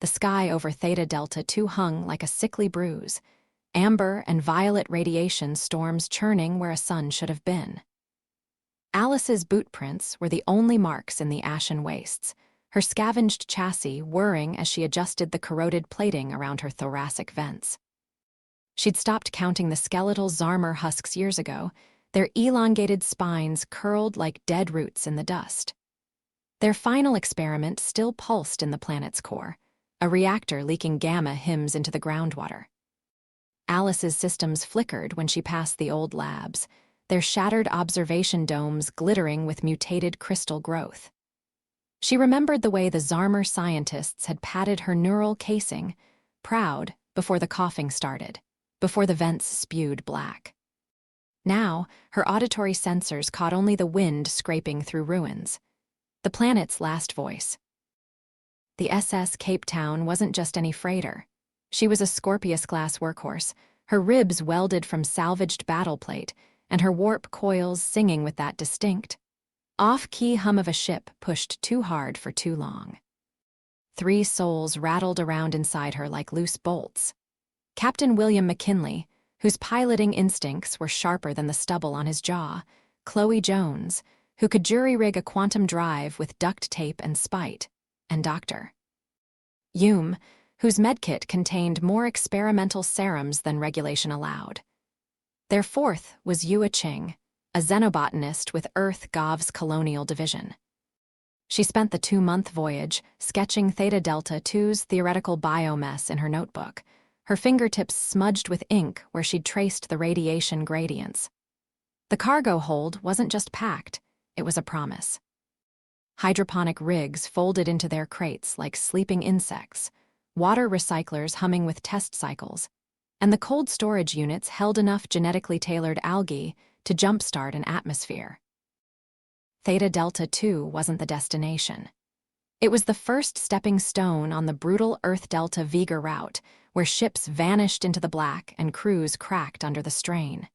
The sky over Theta Delta II hung like a sickly bruise, amber and violet radiation storms churning where a sun should have been. Alice's boot prints were the only marks in the ashen wastes, her scavenged chassis whirring as she adjusted the corroded plating around her thoracic vents. She'd stopped counting the skeletal Zarmer husks years ago, their elongated spines curled like dead roots in the dust. Their final experiment still pulsed in the planet's core, a reactor leaking gamma hymns into the groundwater. Alice's systems flickered when she passed the old labs, their shattered observation domes glittering with mutated crystal growth. She remembered the way the Zarmer scientists had patted her neural casing, proud, before the coughing started, before the vents spewed black. Now, her auditory sensors caught only the wind scraping through ruins, the planet's last voice. The SS Cape Town wasn't just any freighter. She was a Scorpius-class workhorse, her ribs welded from salvaged battle plate, and her warp coils singing with that distinct, off-key hum of a ship pushed too hard for too long. 3 souls rattled around inside her like loose bolts. Captain William McKinley, whose piloting instincts were sharper than the stubble on his jaw, Chloe Jones, who could jury-rig a quantum drive with duct tape and spite, and Dr. Hume, whose medkit contained more experimental serums than regulation allowed. Their 4th was Yua Ching, a xenobotanist with Earth Gov's Colonial Division. She spent the 2-month voyage sketching Theta Delta II's theoretical biomess in her notebook, her fingertips smudged with ink where she'd traced the radiation gradients. The cargo hold wasn't just packed, it was a promise. Hydroponic rigs folded into their crates like sleeping insects, water recyclers humming with test cycles, and the cold storage units held enough genetically tailored algae to jumpstart an atmosphere. Theta Delta II wasn't the destination. It was the first stepping stone on the brutal Earth Delta Vega route, where ships vanished into the black and crews cracked under the strain.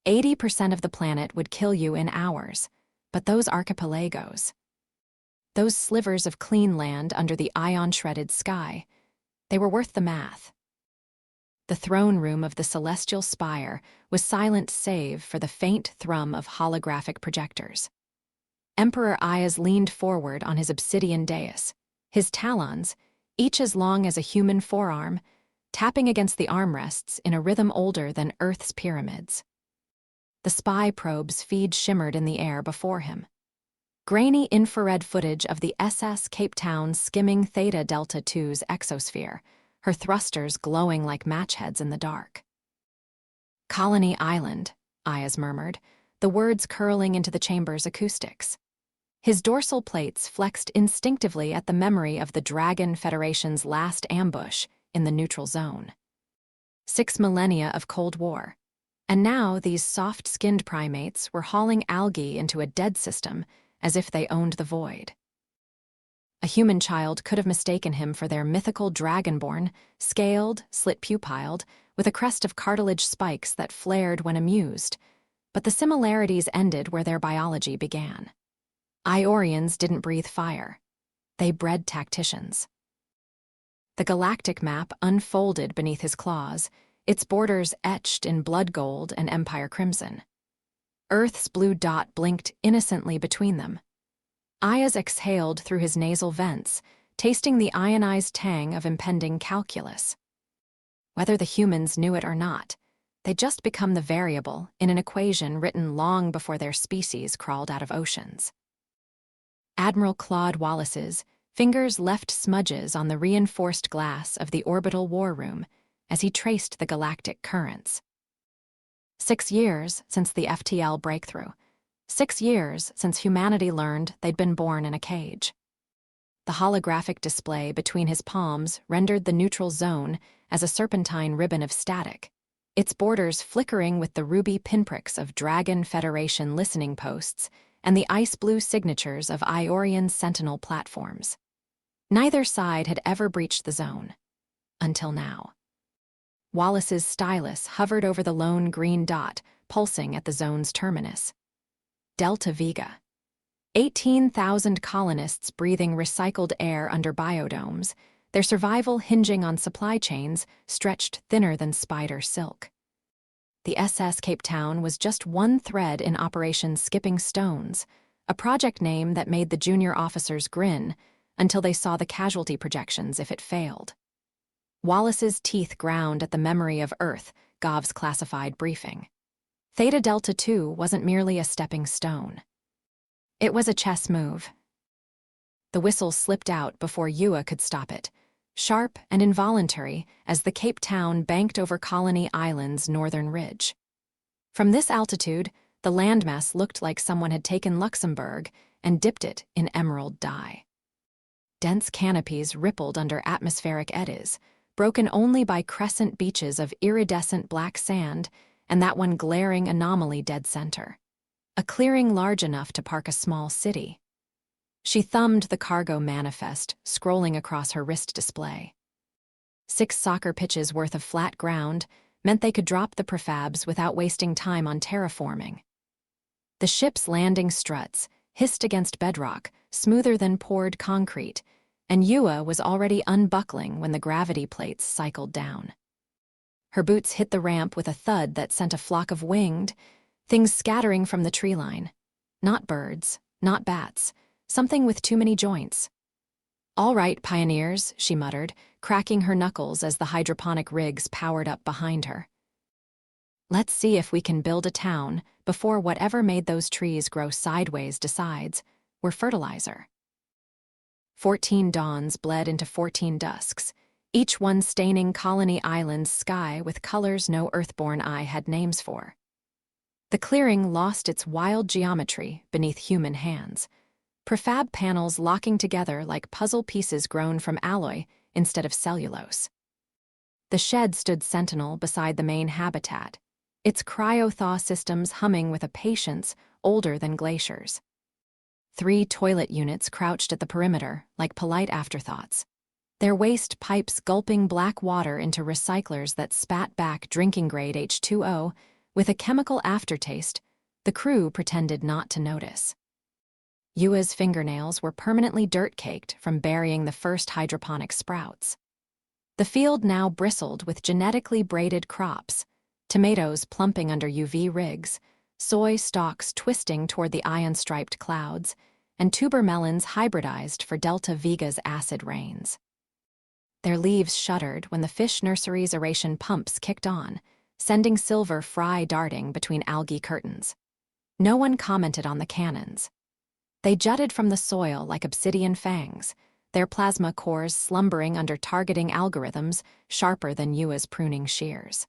80% of the planet would kill you in hours, but those archipelagos, those slivers of clean land under the ion-shredded sky, they were worth the math. The throne room of the celestial spire was silent save for the faint thrum of holographic projectors. Emperor Ayaz leaned forward on his obsidian dais, his talons, each as long as a human forearm, tapping against the armrests in a rhythm older than Earth's pyramids. The spy probe's feed shimmered in the air before him. Grainy infrared footage of the SS Cape Town skimming Theta Delta II's exosphere, her thrusters glowing like matchheads in the dark. Colony Island, Ayaz murmured, the words curling into the chamber's acoustics. His dorsal plates flexed instinctively at the memory of the Dragon Federation's last ambush in the neutral zone. 6 millennia of Cold War. And now these soft-skinned primates were hauling algae into a dead system as if they owned the void. A human child could have mistaken him for their mythical dragonborn, scaled, slit-pupiled, with a crest of cartilage spikes that flared when amused, but the similarities ended where their biology began. Iorians didn't breathe fire. They bred tacticians. The galactic map unfolded beneath his claws, its borders etched in blood gold and empire crimson. Earth's blue dot blinked innocently between them. Ayaz exhaled through his nasal vents, tasting the ionized tang of impending calculus. Whether the humans knew it or not, they'd just become the variable in an equation written long before their species crawled out of oceans. Admiral Claude Wallace's fingers left smudges on the reinforced glass of the orbital war room as he traced the galactic currents. 6 years since the FTL breakthrough. 6 years since humanity learned they'd been born in a cage. The holographic display between his palms rendered the neutral zone as a serpentine ribbon of static, its borders flickering with the ruby pinpricks of Dragon Federation listening posts and the ice-blue signatures of Iorian Sentinel platforms. Neither side had ever breached the zone. Until now. Wallace's stylus hovered over the lone green dot, pulsing at the zone's terminus. Delta Vega. 18,000 colonists breathing recycled air under biodomes, their survival hinging on supply chains stretched thinner than spider silk. The SS Cape Town was just one thread in Operation Skipping Stones, a project name that made the junior officers grin until they saw the casualty projections if it failed. Wallace's teeth ground at the memory of Earth, Gov's classified briefing. Theta Delta II wasn't merely a stepping stone. It was a chess move. The whistle slipped out before Ewa could stop it, sharp and involuntary as the Cape Town banked over Colony Island's northern ridge. From this altitude, the landmass looked like someone had taken Luxembourg and dipped it in emerald dye. Dense canopies rippled under atmospheric eddies, broken only by crescent beaches of iridescent black sand and that one glaring anomaly dead center. A clearing large enough to park a small city. She thumbed the cargo manifest, scrolling across her wrist display. 6 soccer pitches worth of flat ground meant they could drop the prefabs without wasting time on terraforming. The ship's landing struts hissed against bedrock, smoother than poured concrete, and Ewa was already unbuckling when the gravity plates cycled down. Her boots hit the ramp with a thud that sent a flock of winged things scattering from the tree line. Not birds, not bats, something with too many joints. "All right, pioneers," she muttered, cracking her knuckles as the hydroponic rigs powered up behind her. "Let's see if we can build a town before whatever made those trees grow sideways decides we're fertilizer." 14 dawns bled into 14 dusks, each one staining Colony Island's sky with colors no Earthborn eye had names for. The clearing lost its wild geometry beneath human hands, prefab panels locking together like puzzle pieces grown from alloy instead of cellulose. The shed stood sentinel beside the main habitat, its cryo-thaw systems humming with a patience older than glaciers. 3 toilet units crouched at the perimeter like polite afterthoughts, their waste pipes gulping black water into recyclers that spat back drinking-grade H2O with a chemical aftertaste the crew pretended not to notice. Ewa's fingernails were permanently dirt-caked from burying the first hydroponic sprouts. The field now bristled with genetically braided crops, tomatoes plumping under UV rigs, soy stalks twisting toward the ion-striped clouds, and tuber melons hybridized for Delta Vega's acid rains. Their leaves shuddered when the fish nursery's aeration pumps kicked on, sending silver fry darting between algae curtains. No one commented on the cannons. They jutted from the soil like obsidian fangs, their plasma cores slumbering under targeting algorithms sharper than Ewa's pruning shears.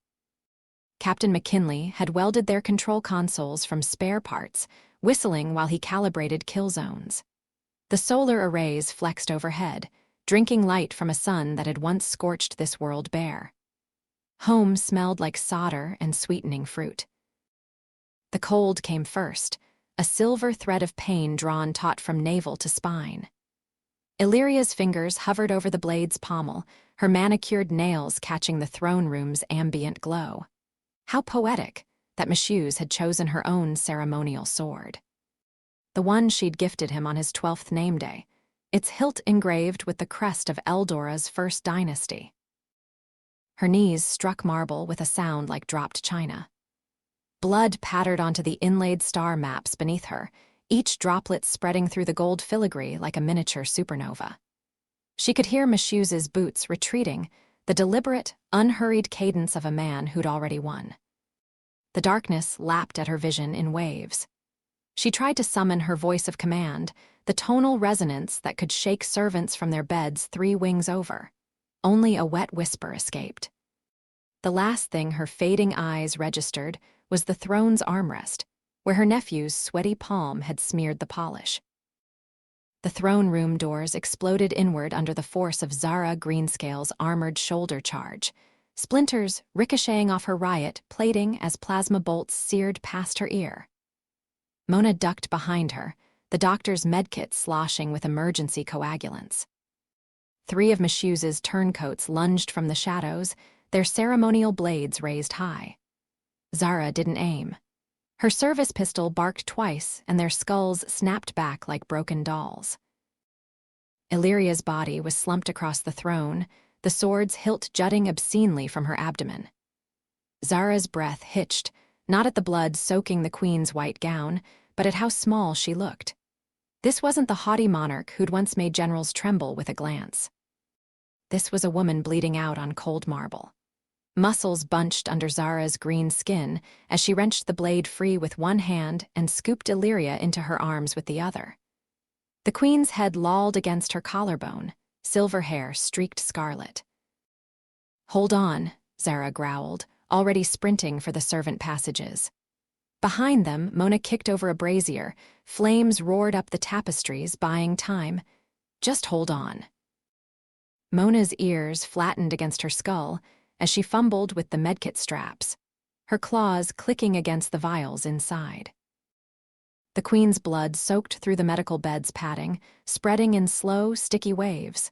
Captain McKinley had welded their control consoles from spare parts, whistling while he calibrated kill zones. The solar arrays flexed overhead, drinking light from a sun that had once scorched this world bare. Home smelled like solder and sweetening fruit. The cold came first, a silver thread of pain drawn taut from navel to spine. Illyria's fingers hovered over the blade's pommel, her manicured nails catching the throne room's ambient glow. How poetic that Michouz had chosen her own ceremonial sword. The one she'd gifted him on his 12th name day, its hilt engraved with the crest of Eldor's first dynasty. Her knees struck marble with a sound like dropped china. Blood pattered onto the inlaid star maps beneath her, each droplet spreading through the gold filigree like a miniature supernova. She could hear Michouz's boots retreating, the deliberate, unhurried cadence of a man who'd already won. The darkness lapped at her vision in waves. She tried to summon her voice of command, the tonal resonance that could shake servants from their beds 3 wings over. Only a wet whisper escaped. The last thing her fading eyes registered was the throne's armrest, where her nephew's sweaty palm had smeared the polish. The throne room doors exploded inward under the force of Zara Greenscale's armored shoulder charge, splinters ricocheting off her riot plating as plasma bolts seared past her ear. Mona ducked behind her, the doctor's medkit sloshing with emergency coagulants. 3 of Michouz's turncoats lunged from the shadows, their ceremonial blades raised high. Zara didn't aim. Her service pistol barked twice, and their skulls snapped back like broken dolls. Illyria's body was slumped across the throne, the sword's hilt jutting obscenely from her abdomen. Zara's breath hitched, not at the blood soaking the queen's white gown, but at how small she looked. This wasn't the haughty monarch who'd once made generals tremble with a glance. This was a woman bleeding out on cold marble. Muscles bunched under Zara's green skin as she wrenched the blade free with one hand and scooped Illyria into her arms with the other. The queen's head lolled against her collarbone, silver hair streaked scarlet. "Hold on," Zara growled, already sprinting for the servant passages. Behind them, Mona kicked over a brazier. Flames roared up the tapestries, buying time. "Just hold on." Mona's ears flattened against her skull as she fumbled with the medkit straps, her claws clicking against the vials inside. The queen's blood soaked through the medical bed's padding, spreading in slow, sticky waves.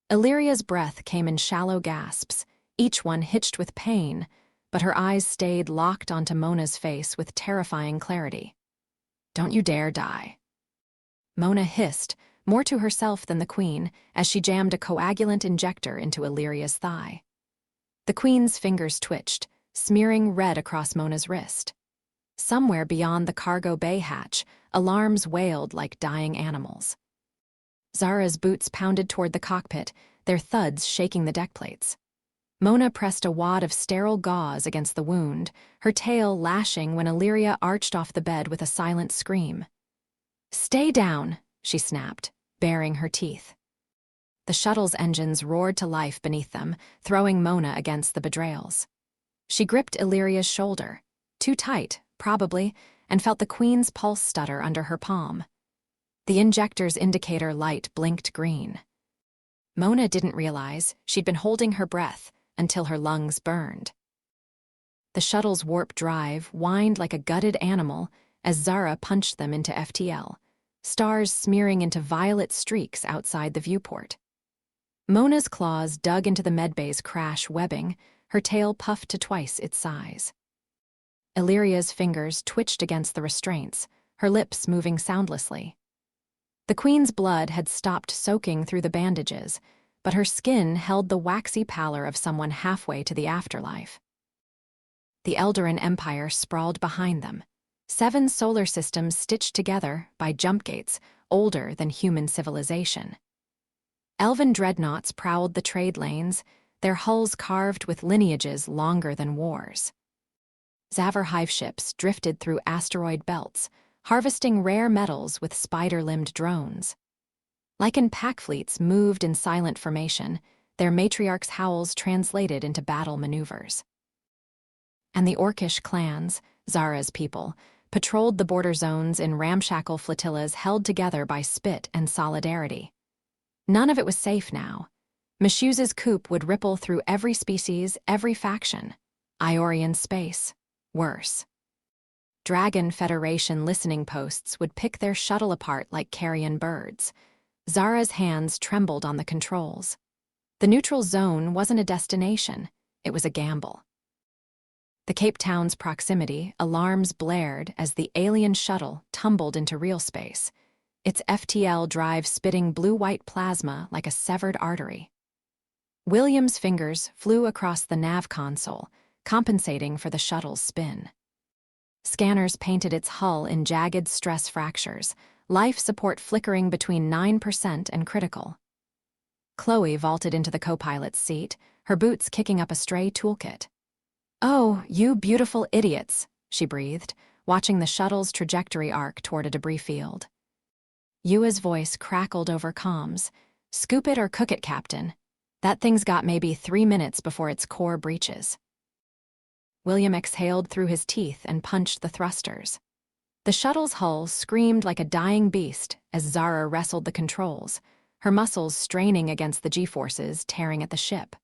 Illyria's breath came in shallow gasps, each one hitched with pain, but her eyes stayed locked onto Mona's face with terrifying clarity. "Don't you dare die." Mona hissed, more to herself than the queen, as she jammed a coagulant injector into Illyria's thigh. The queen's fingers twitched, smearing red across Mona's wrist. Somewhere beyond the cargo bay hatch, alarms wailed like dying animals. Zara's boots pounded toward the cockpit, their thuds shaking the deck plates. Mona pressed a wad of sterile gauze against the wound, her tail lashing when Illyria arched off the bed with a silent scream. "Stay down," she snapped, baring her teeth. The shuttle's engines roared to life beneath them, throwing Mona against the bedrails. She gripped Illyria's shoulder, too tight, probably, and felt the queen's pulse stutter under her palm. The injector's indicator light blinked green. Mona didn't realize she'd been holding her breath until her lungs burned. The shuttle's warp drive whined like a gutted animal as Zara punched them into FTL, stars smearing into violet streaks outside the viewport. Mona's claws dug into the medbay's crash webbing, her tail puffed to twice its size. Illyria's fingers twitched against the restraints, her lips moving soundlessly. The queen's blood had stopped soaking through the bandages, but her skin held the waxy pallor of someone halfway to the afterlife. The Eldoran Empire sprawled behind them, 7 solar systems stitched together by jump gates older than human civilization. Elven dreadnoughts prowled the trade lanes, their hulls carved with lineages longer than wars. Zavar hive ships drifted through asteroid belts, harvesting rare metals with spider-limbed drones. Lycan pack fleets moved in silent formation, their matriarchs' howls translated into battle maneuvers. And the Orcish clans, Zara's people, patrolled the border zones in ramshackle flotillas held together by spit and solidarity. None of it was safe now. Mishuse's coup would ripple through every species, every faction. Iorian space. Worse. Dragon Federation listening posts would pick their shuttle apart like carrion birds. Zara's hands trembled on the controls. The neutral zone wasn't a destination, it was a gamble. The Cape Town's proximity, alarms blared as the alien shuttle tumbled into real space, its FTL drive spitting blue-white plasma like a severed artery. William's fingers flew across the nav console, compensating for the shuttle's spin. Scanners painted its hull in jagged stress fractures, life support flickering between 9% and critical. Chloe vaulted into the co-pilot's seat, her boots kicking up a stray toolkit. "Oh, you beautiful idiots," she breathed, watching the shuttle's trajectory arc toward a debris field. Yua's voice crackled over comms. "Scoop it or cook it, Captain. That thing's got maybe 3 minutes before its core breaches." William exhaled through his teeth and punched the thrusters. The shuttle's hull screamed like a dying beast as Zara wrestled the controls, her muscles straining against the G-forces tearing at the ship.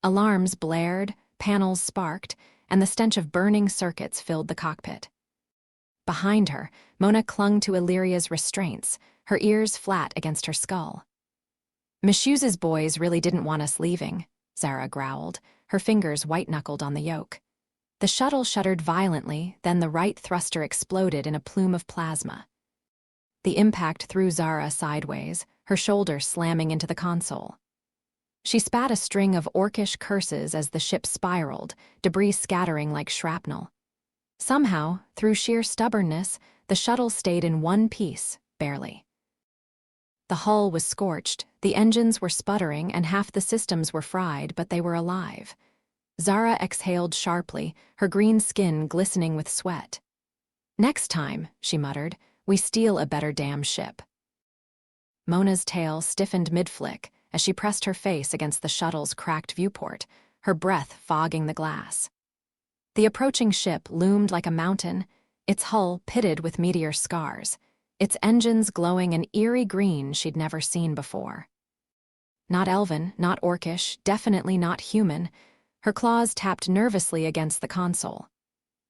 Alarms blared, panels sparked, and the stench of burning circuits filled the cockpit. Behind her, Mona clung to Illyria's restraints, her ears flat against her skull. "Mishuse's boys really didn't want us leaving," Zara growled, her fingers white-knuckled on the yoke. The shuttle shuddered violently, then the right thruster exploded in a plume of plasma. The impact threw Zara sideways, her shoulder slamming into the console. She spat a string of orcish curses as the ship spiraled, debris scattering like shrapnel. Somehow, through sheer stubbornness, the shuttle stayed in one piece, barely. The hull was scorched, the engines were sputtering, and half the systems were fried, but they were alive. Zara exhaled sharply, her green skin glistening with sweat. "Next time," she muttered, "we steal a better damn ship." Mona's tail stiffened mid-flick as she pressed her face against the shuttle's cracked viewport, her breath fogging the glass. The approaching ship loomed like a mountain, its hull pitted with meteor scars, its engines glowing an eerie green she'd never seen before. Not elven, not orcish, definitely not human. Her claws tapped nervously against the console.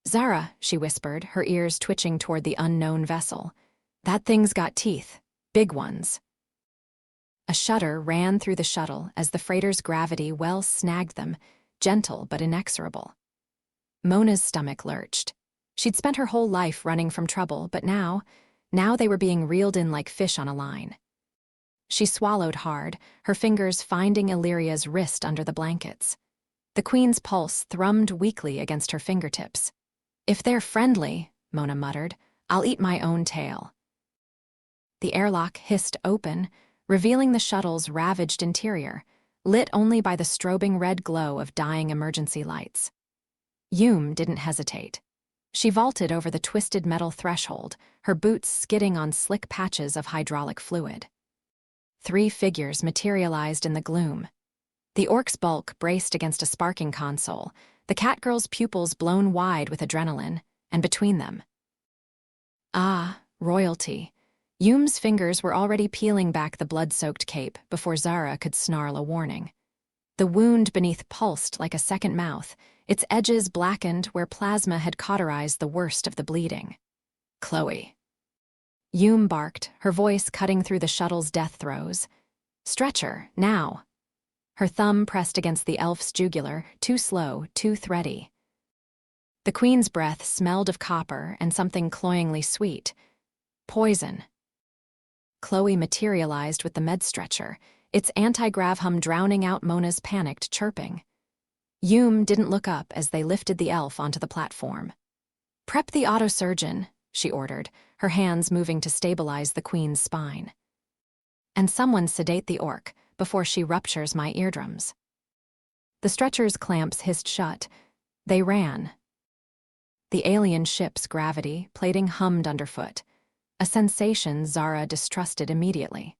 "Zara," she whispered, her ears twitching toward the unknown vessel. "That thing's got teeth. Big ones." A shudder ran through the shuttle as the freighter's gravity well snagged them, gentle but inexorable. Mona's stomach lurched. She'd spent her whole life running from trouble, but now they were being reeled in like fish on a line. She swallowed hard, her fingers finding Illyria's wrist under the blankets. The Queen's pulse thrummed weakly against her fingertips. "If they're friendly," Mona muttered, "I'll eat my own tail." The airlock hissed open, revealing the shuttle's ravaged interior, lit only by the strobing red glow of dying emergency lights. Yum didn't hesitate. She vaulted over the twisted metal threshold, her boots skidding on slick patches of hydraulic fluid. 3 figures materialized in the gloom. The orc's bulk braced against a sparking console, the catgirl's pupils blown wide with adrenaline, and between them. Ah, royalty. Yum's fingers were already peeling back the blood-soaked cape before Zara could snarl a warning. The wound beneath pulsed like a second mouth, its edges blackened where plasma had cauterized the worst of the bleeding. "Chloe." Yum barked, her voice cutting through the shuttle's death throes. "Stretcher, now." Her thumb pressed against the elf's jugular, too slow, too thready. The Queen's breath smelled of copper and something cloyingly sweet. Poison. Chloe materialized with the med stretcher, its anti-grav hum drowning out Mona's panicked chirping. Yum didn't look up as they lifted the elf onto the platform. "Prep the autosurgeon," she ordered, her hands moving to stabilize the Queen's spine. "And someone sedate the orc before she ruptures my eardrums." The stretcher's clamps hissed shut. They ran. The alien ship's gravity plating hummed underfoot, a sensation Zara distrusted immediately.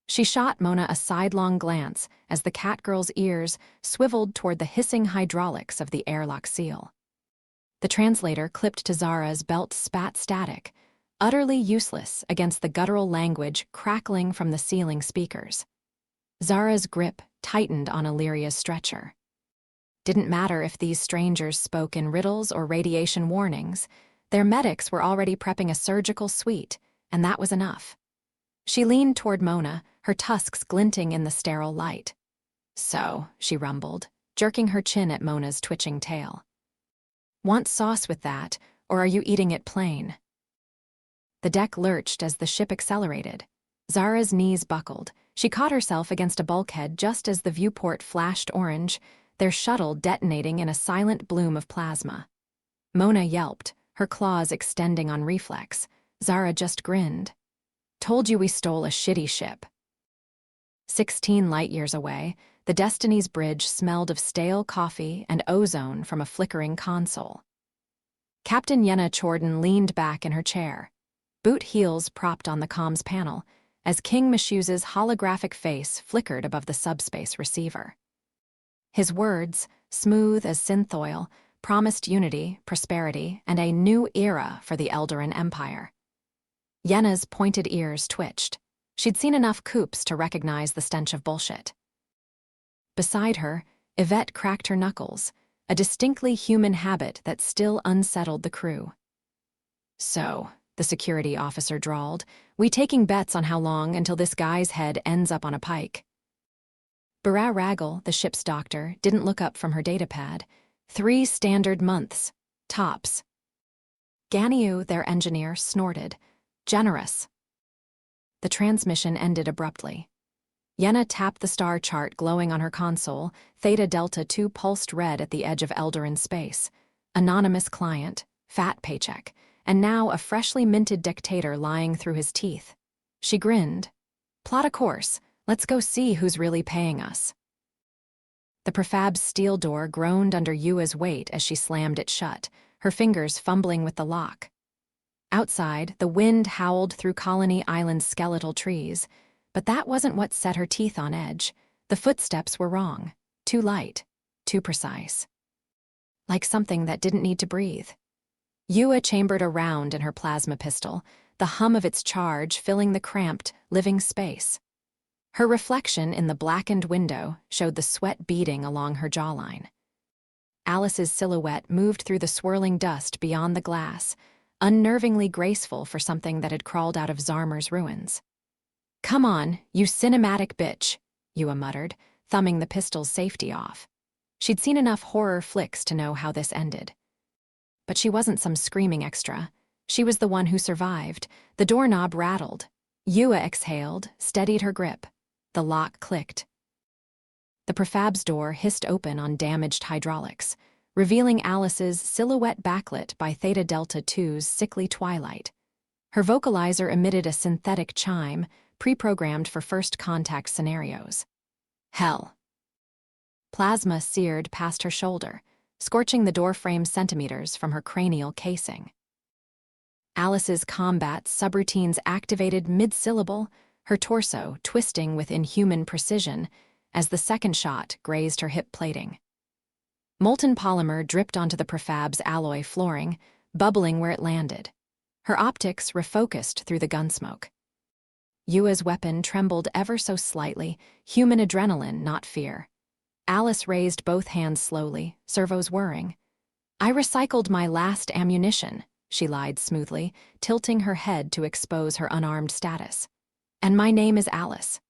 She shot Mona a sidelong glance as the catgirl's ears swiveled toward the hissing hydraulics of the airlock seal. The translator clipped to Zara's belt spat static, utterly useless against the guttural language crackling from the ceiling speakers. Zara's grip tightened on Illyria's stretcher. Didn't matter if these strangers spoke in riddles or radiation warnings, their medics were already prepping a surgical suite, and that was enough. She leaned toward Mona, her tusks glinting in the sterile light. "So," she rumbled, jerking her chin at Mona's twitching tail. "Want sauce with that, or are you eating it plain?" The deck lurched as the ship accelerated. Zara's knees buckled. She caught herself against a bulkhead just as the viewport flashed orange, their shuttle detonating in a silent bloom of plasma. Mona yelped, her claws extending on reflex. Zara just grinned. "Told you we stole a shitty ship." 16 light-years away, the Destiny's bridge smelled of stale coffee and ozone from a flickering console. Captain Yenna Chorden leaned back in her chair, boot heels propped on the comms panel, as King Mishuse's holographic face flickered above the subspace receiver. His words, smooth as synth oil, promised unity, prosperity, and a new era for the Eldoran Empire. Yenna's pointed ears twitched. She'd seen enough coups to recognize the stench of bullshit. Beside her, Yvette cracked her knuckles, a distinctly human habit that still unsettled the crew. "So," the security officer drawled, "we taking bets on how long until this guy's head ends up on a pike." Barra Raggle, the ship's doctor, didn't look up from her datapad. 3 standard months, tops. Ganiu, their engineer, snorted. "Generous." The transmission ended abruptly. Yenna tapped the star chart glowing on her console. Theta Delta 2 pulsed red at the edge of Eldoran space. Anonymous client, fat paycheck, and now a freshly minted dictator lying through his teeth. She grinned. Plot a course. Let's go see who's really paying us. The prefab's steel door groaned under Yua's weight as she slammed it shut, her fingers fumbling with the lock. Outside, the wind howled through Colony Island's skeletal trees, but that wasn't what set her teeth on edge. The footsteps were wrong. Too light. Too precise. Like something that didn't need to breathe. Yua chambered a round in her plasma pistol, the hum of its charge filling the cramped, living space. Her reflection in the blackened window showed the sweat beading along her jawline. Alice's silhouette moved through the swirling dust beyond the glass, unnervingly graceful for something that had crawled out of Zarmer's ruins. "Come on, you cinematic bitch," Yua muttered, thumbing the pistol's safety off. She'd seen enough horror flicks to know how this ended. But she wasn't some screaming extra. She was the one who survived. The doorknob rattled. Yua exhaled, steadied her grip. The lock clicked. The prefab's door hissed open on damaged hydraulics, revealing Alice's silhouette backlit by Theta Delta 2's sickly twilight. Her vocalizer emitted a synthetic chime, pre-programmed for first contact scenarios. Hell. Plasma seared past her shoulder, scorching the doorframe centimeters from her cranial casing. Alice's combat subroutines activated mid-syllable, her torso twisting with inhuman precision as the second shot grazed her hip plating. Molten polymer dripped onto the prefab's alloy flooring, bubbling where it landed. Her optics refocused through the gunsmoke. Yua's weapon trembled ever so slightly, human adrenaline, not fear. Alice raised both hands slowly, servos whirring. "I recycled my last ammunition," she lied smoothly, tilting her head to expose her unarmed status. "And my name is Alice."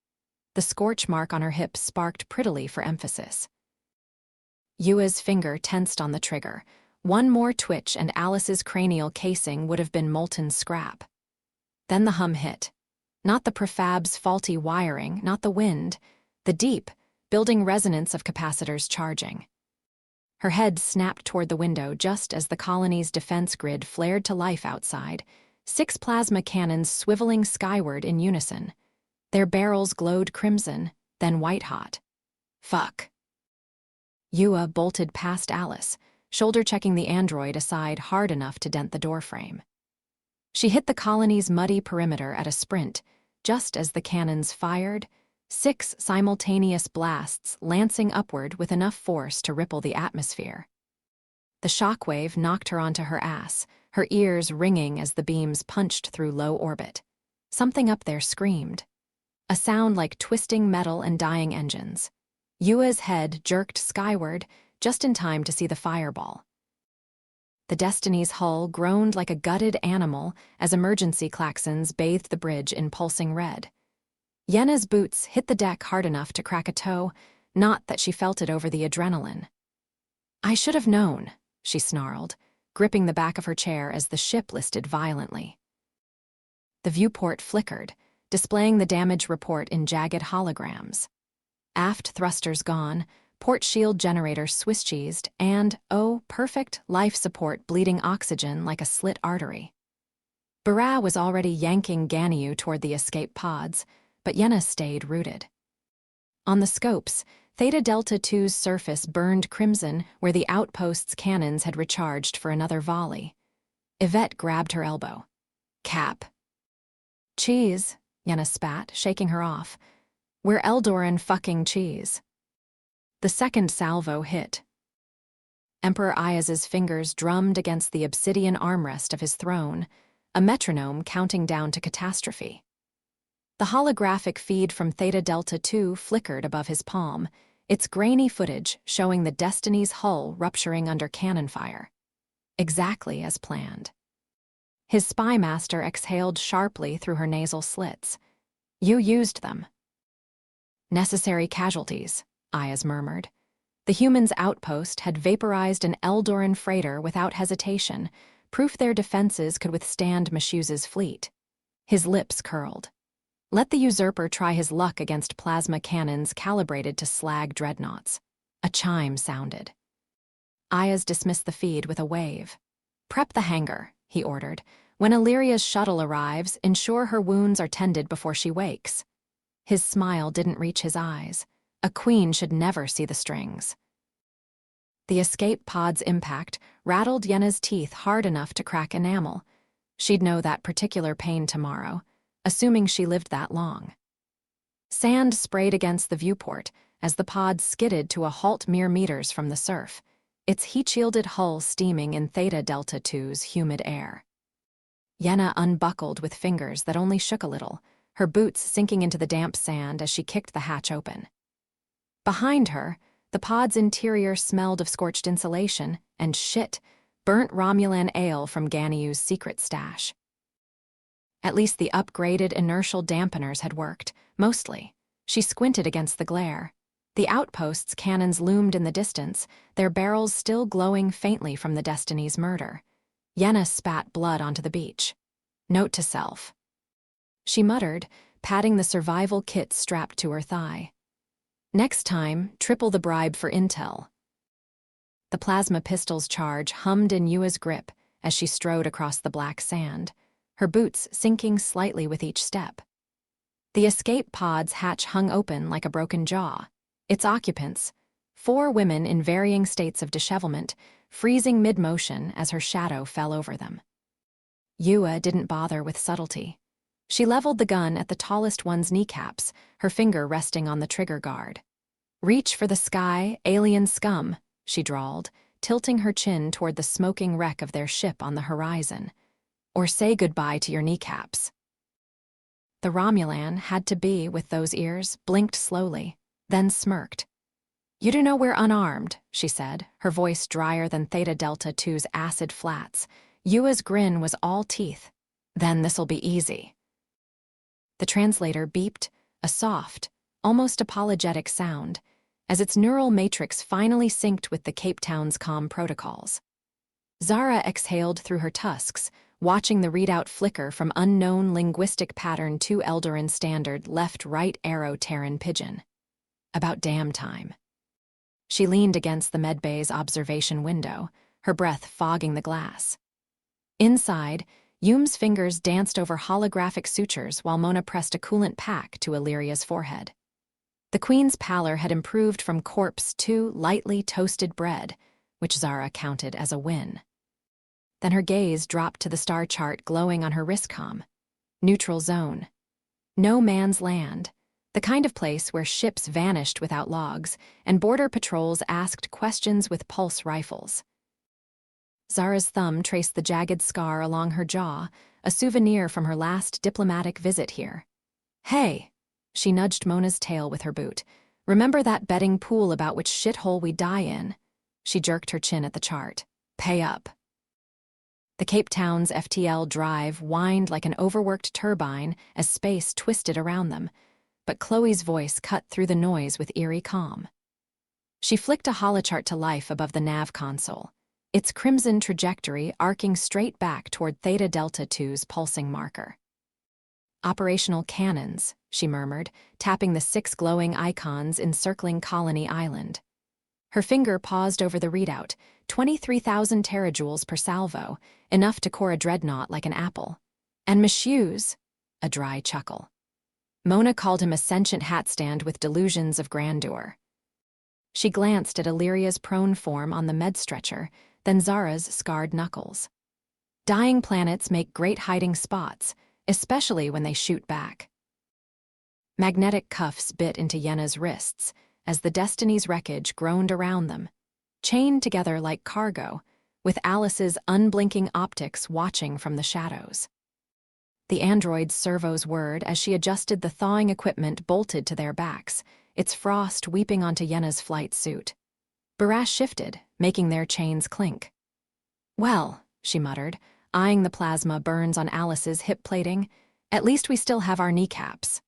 The scorch mark on her hip sparked prettily for emphasis. Yua's finger tensed on the trigger. One more twitch and Alice's cranial casing would have been molten scrap. Then the hum hit. Not the prefab's faulty wiring, not the wind. The deep, building resonance of capacitors charging. Her head snapped toward the window just as the colony's defense grid flared to life outside, 6 plasma cannons swiveling skyward in unison. Their barrels glowed crimson, then white-hot. Fuck. Yua bolted past Alice, shoulder-checking the android aside hard enough to dent the doorframe. She hit the colony's muddy perimeter at a sprint, just as the cannons fired, 6 simultaneous blasts lancing upward with enough force to ripple the atmosphere. The shockwave knocked her onto her ass, her ears ringing as the beams punched through low orbit. Something up there screamed. A sound like twisting metal and dying engines. Yua's head jerked skyward, just in time to see the fireball. The Destiny's hull groaned like a gutted animal as emergency klaxons bathed the bridge in pulsing red. Yenna's boots hit the deck hard enough to crack a toe, not that she felt it over the adrenaline. "I should have known," she snarled, gripping the back of her chair as the ship listed violently. The viewport flickered, displaying the damage report in jagged holograms. Aft thrusters gone, port shield generator Swiss-cheesed, and, oh, perfect, life support bleeding oxygen like a slit artery. Barra was already yanking Ganyu toward the escape pods, but Yenna stayed rooted. On the scopes, Theta Delta 2's surface burned crimson where the outpost's cannons had recharged for another volley. Yvette grabbed her elbow. "Cap." "Cheese," Yenna spat, shaking her off. "We're Eldoran fucking cheese." The second salvo hit. Emperor Ayaz's fingers drummed against the obsidian armrest of his throne, a metronome counting down to catastrophe. The holographic feed from Theta Delta 2 flickered above his palm, its grainy footage showing the Destiny's hull rupturing under cannon fire. Exactly as planned. His spy master exhaled sharply through her nasal slits. "You used them." "Necessary casualties," Ayaz murmured. The humans' outpost had vaporized an Eldoran freighter without hesitation, proof their defenses could withstand Mashuza's fleet. His lips curled. Let the usurper try his luck against plasma cannons calibrated to slag dreadnoughts. A chime sounded. Ayaz dismissed the feed with a wave. "Prep the hangar," he ordered. "When Illyria's shuttle arrives, ensure her wounds are tended before she wakes." His smile didn't reach his eyes. A queen should never see the strings. The escape pod's impact rattled Yenna's teeth hard enough to crack enamel. She'd know that particular pain tomorrow, assuming she lived that long. Sand sprayed against the viewport as the pod skidded to a halt mere meters from the surf, its heat-shielded hull steaming in Theta Delta II's humid air. Yenna unbuckled with fingers that only shook a little, her boots sinking into the damp sand as she kicked the hatch open. Behind her, the pod's interior smelled of scorched insulation and burnt Romulan ale from Ganiu's secret stash. At least the upgraded inertial dampeners had worked, mostly. She squinted against the glare. The outpost's cannons loomed in the distance, their barrels still glowing faintly from the Destiny's murder. Yenna spat blood onto the beach. Note to self. She muttered, patting the survival kit strapped to her thigh. Next time, triple the bribe for intel. The plasma pistol's charge hummed in Yua's grip as she strode across the black sand, her boots sinking slightly with each step. The escape pod's hatch hung open like a broken jaw. Its occupants, 4 women in varying states of dishevelment, freezing mid-motion as her shadow fell over them. Yua didn't bother with subtlety. She leveled the gun at the tallest one's kneecaps, her finger resting on the trigger guard. "Reach for the sky, alien scum," she drawled, tilting her chin toward the smoking wreck of their ship on the horizon. "Or say goodbye to your kneecaps." The Romulan had to be, with those ears, blinked slowly, then smirked. "You do know we're unarmed," she said, her voice drier than Theta Delta II's acid flats. Yua's grin was all teeth. "Then this'll be easy." The translator beeped, a soft, almost apologetic sound, as its neural matrix finally synced with the Cape Town's comm protocols. Zara exhaled through her tusks, watching the readout flicker from unknown linguistic pattern to Eldoran standard left-right arrow Terran pigeon. About damn time. She leaned against the medbay's observation window, her breath fogging the glass. Inside, Yume's fingers danced over holographic sutures while Mona pressed a coolant pack to Illyria's forehead. The queen's pallor had improved from corpse to lightly toasted bread, which Zara counted as a win. Then her gaze dropped to the star chart glowing on her wristcom. Neutral zone. No man's land. The kind of place where ships vanished without logs, and border patrols asked questions with pulse rifles. Zara's thumb traced the jagged scar along her jaw, a souvenir from her last diplomatic visit here. "Hey," she nudged Mona's tail with her boot. "Remember that betting pool about which shithole we die in?" She jerked her chin at the chart. "Pay up." The Cape Town's FTL drive whined like an overworked turbine as space twisted around them, but Chloe's voice cut through the noise with eerie calm. She flicked a holochart to life above the nav console, its crimson trajectory arcing straight back toward Theta Delta II's pulsing marker. "Operational cannons," she murmured, tapping the 6 glowing icons encircling Colony Island. Her finger paused over the readout, 23,000 terajoules per salvo, enough to core a dreadnought like an apple. "And Meshew's," a dry chuckle. Mona called him a sentient hatstand with delusions of grandeur. She glanced at Illyria's prone form on the med stretcher, then Zara's scarred knuckles. Dying planets make great hiding spots, especially when they shoot back. Magnetic cuffs bit into Yenna's wrists as the Destiny's wreckage groaned around them, chained together like cargo, with Alice's unblinking optics watching from the shadows. The android's servos whirred as she adjusted the thawing equipment bolted to their backs, its frost weeping onto Yenna's flight suit. Barash shifted, making their chains clink. "Well," she muttered, eyeing the plasma burns on Alice's hip plating, "at least we still have our kneecaps."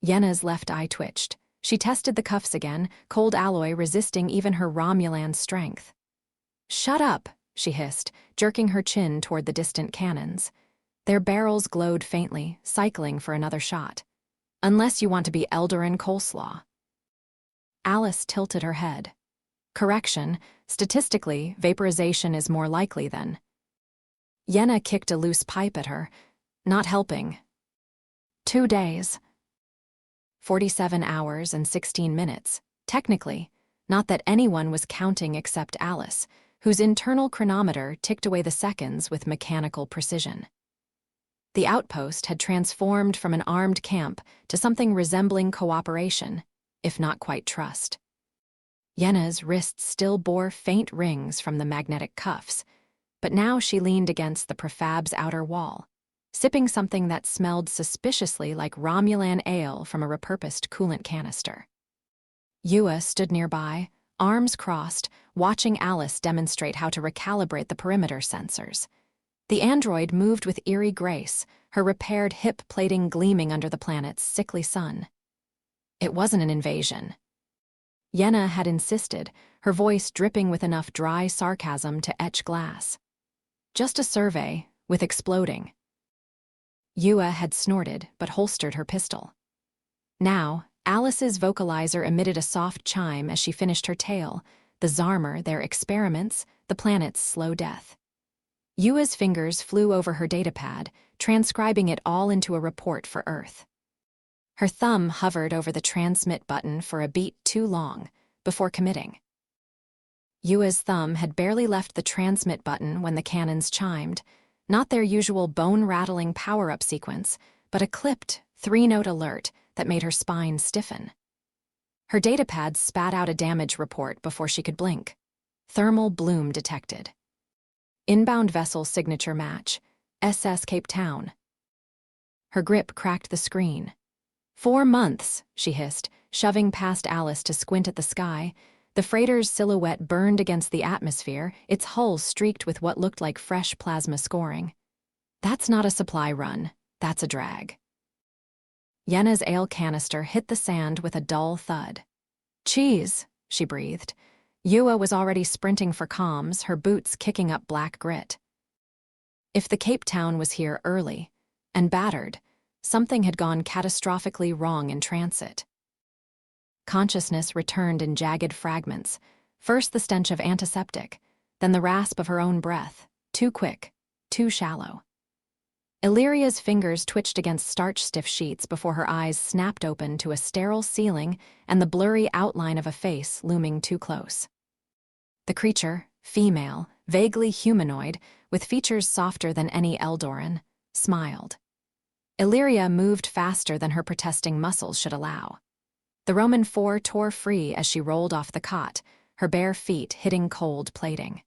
Yenna's left eye twitched. She tested the cuffs again, cold alloy resisting even her Romulan strength. "Shut up," she hissed, jerking her chin toward the distant cannons. Their barrels glowed faintly, cycling for another shot. Unless you want to be Eldoran coleslaw. Alice tilted her head. Correction, statistically, vaporization is more likely then. Yenna kicked a loose pipe at her, not helping. 2 days. 47 hours and 16 minutes, technically. Not that anyone was counting except Alice, whose internal chronometer ticked away the seconds with mechanical precision. The outpost had transformed from an armed camp to something resembling cooperation, if not quite trust. Yenna's wrists still bore faint rings from the magnetic cuffs, but now she leaned against the prefab's outer wall, sipping something that smelled suspiciously like Romulan ale from a repurposed coolant canister. Yua stood nearby, arms crossed, watching Alice demonstrate how to recalibrate the perimeter sensors. The android moved with eerie grace, her repaired hip plating gleaming under the planet's sickly sun. It wasn't an invasion. Yenna had insisted, her voice dripping with enough dry sarcasm to etch glass. Just a survey, with exploding. Yua had snorted, but holstered her pistol. Now, Alice's vocalizer emitted a soft chime as she finished her tale, the Zarmer, their experiments, the planet's slow death. Yua's fingers flew over her datapad, transcribing it all into a report for Earth. Her thumb hovered over the transmit button for a beat too long, before committing. Yua's thumb had barely left the transmit button when the cannons chimed, not their usual bone-rattling power-up sequence, but a clipped, 3-note alert that made her spine stiffen. Her datapad spat out a damage report before she could blink. Thermal bloom detected. Inbound vessel signature match, SS Cape Town. Her grip cracked the screen. 4 months, she hissed, shoving past Alice to squint at the sky. The freighter's silhouette burned against the atmosphere, its hull streaked with what looked like fresh plasma scoring. That's not a supply run, that's a drag. Yenna's ale canister hit the sand with a dull thud. Cheese, she breathed. Yua was already sprinting for comms, her boots kicking up black grit. If the Cape Town was here early, and battered, something had gone catastrophically wrong in transit. Consciousness returned in jagged fragments, first the stench of antiseptic, then the rasp of her own breath, too quick, too shallow. Illyria's fingers twitched against starch-stiff sheets before her eyes snapped open to a sterile ceiling and the blurry outline of a face looming too close. The creature, female, vaguely humanoid, with features softer than any Eldoran, smiled. Illyria moved faster than her protesting muscles should allow. The Roman 4 tore free as she rolled off the cot, her bare feet hitting cold plating.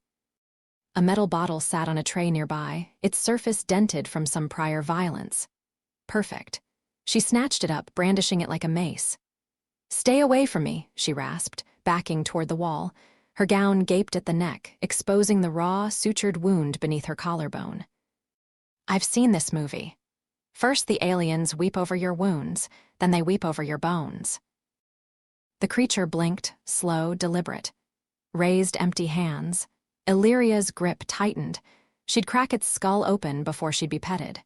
A metal bottle sat on a tray nearby, its surface dented from some prior violence. Perfect. She snatched it up, brandishing it like a mace. "Stay away from me," she rasped, backing toward the wall. Her gown gaped at the neck, exposing the raw, sutured wound beneath her collarbone. "I've seen this movie. First the aliens weep over your wounds, then they weep over your bones." The creature blinked, slow, deliberate. Raised empty hands. Illyria's grip tightened. She'd crack its skull open before she'd be petted.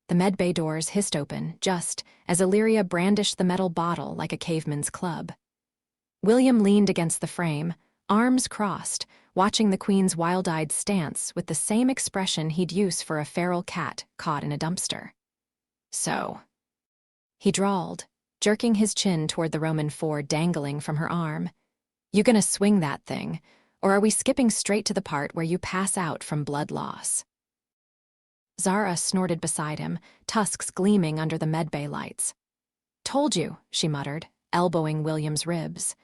The medbay doors hissed open, just as Illyria brandished the metal bottle like a caveman's club. William leaned against the frame, arms crossed, watching the Queen's wild-eyed stance with the same expression he'd use for a feral cat caught in a dumpster. "So," he drawled, jerking his chin toward the Roman 4 dangling from her arm. "You gonna swing that thing, or are we skipping straight to the part where you pass out from blood loss?" Zara snorted beside him, tusks gleaming under the medbay lights. "Told you," she muttered, elbowing William's ribs.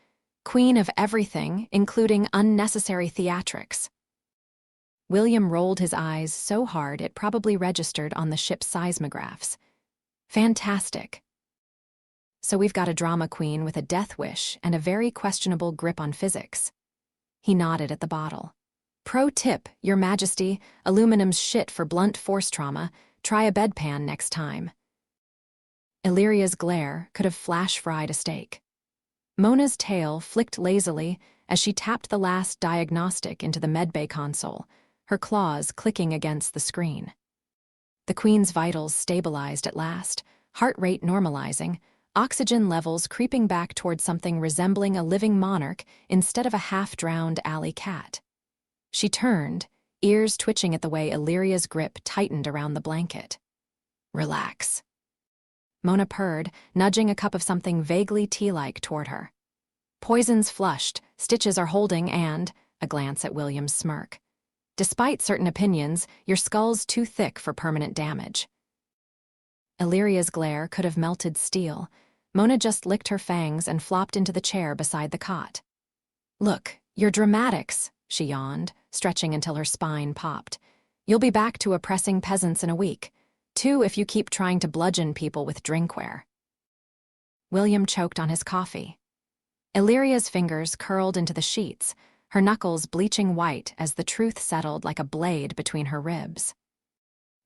"Queen of everything, including unnecessary theatrics." William rolled his eyes so hard it probably registered on the ship's seismographs. "Fantastic. So we've got a drama queen with a death wish and a very questionable grip on physics." He nodded at the bottle. "Pro tip, Your Majesty, aluminum's shit for blunt force trauma. Try a bedpan next time." Illyria's glare could have flash-fried a steak. Mona's tail flicked lazily as she tapped the last diagnostic into the medbay console, her claws clicking against the screen. The Queen's vitals stabilized at last, heart rate normalizing, oxygen levels creeping back toward something resembling a living monarch instead of a half-drowned alley cat. She turned, ears twitching at the way Illyria's grip tightened around the blanket. "Relax." Mona purred, nudging a cup of something vaguely tea-like toward her. "Poison's flushed, stitches are holding, and," a glance at William's smirk, "despite certain opinions, your skull's too thick for permanent damage." Illyria's glare could have melted steel. Mona just licked her fangs and flopped into the chair beside the cot. "Look, your dramatics," she yawned, stretching until her spine popped. "You'll be back to oppressing peasants in a week. 2 if you keep trying to bludgeon people with drinkware." William choked on his coffee. Illyria's fingers curled into the sheets, her knuckles bleaching white as the truth settled like a blade between her ribs.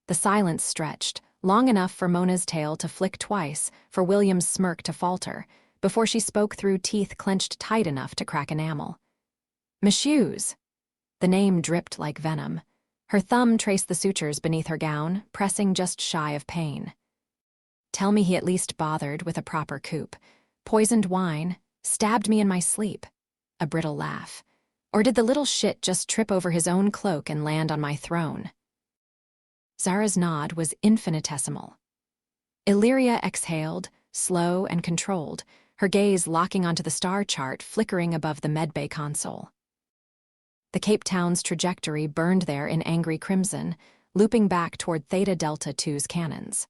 The silence stretched, long enough for Mona's tail to flick twice, for William's smirk to falter, before she spoke through teeth clenched tight enough to crack enamel. "Messieurs." The name dripped like venom. Her thumb traced the sutures beneath her gown, pressing just shy of pain. "Tell me he at least bothered with a proper coup. Poisoned wine, stabbed me in my sleep." A brittle laugh. "Or did the little shit just trip over his own cloak and land on my throne?" Zara's nod was infinitesimal. Illyria exhaled, slow and controlled, her gaze locking onto the star chart flickering above the medbay console. The Cape Town's trajectory burned there in angry crimson, looping back toward Theta Delta II's cannons.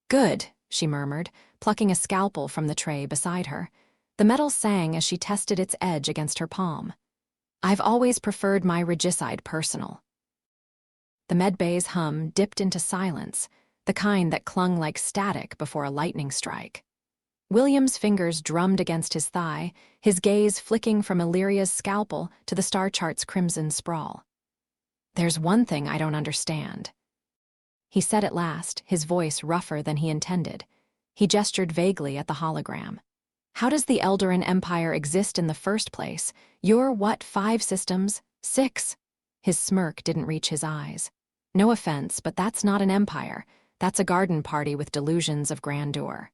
"Good," she murmured, plucking a scalpel from the tray beside her. The metal sang as she tested its edge against her palm. "I've always preferred my regicide personal." The medbay's hum dipped into silence, the kind that clung like static before a lightning strike. William's fingers drummed against his thigh, his gaze flicking from Illyria's scalpel to the star chart's crimson sprawl. "There's one thing I don't understand," he said at last, his voice rougher than he intended. He gestured vaguely at the hologram. "How does the Eldoran Empire exist in the first place? You're what, 5 systems? 6? His smirk didn't reach his eyes. "No offense, but that's not an empire. That's a garden party with delusions of grandeur."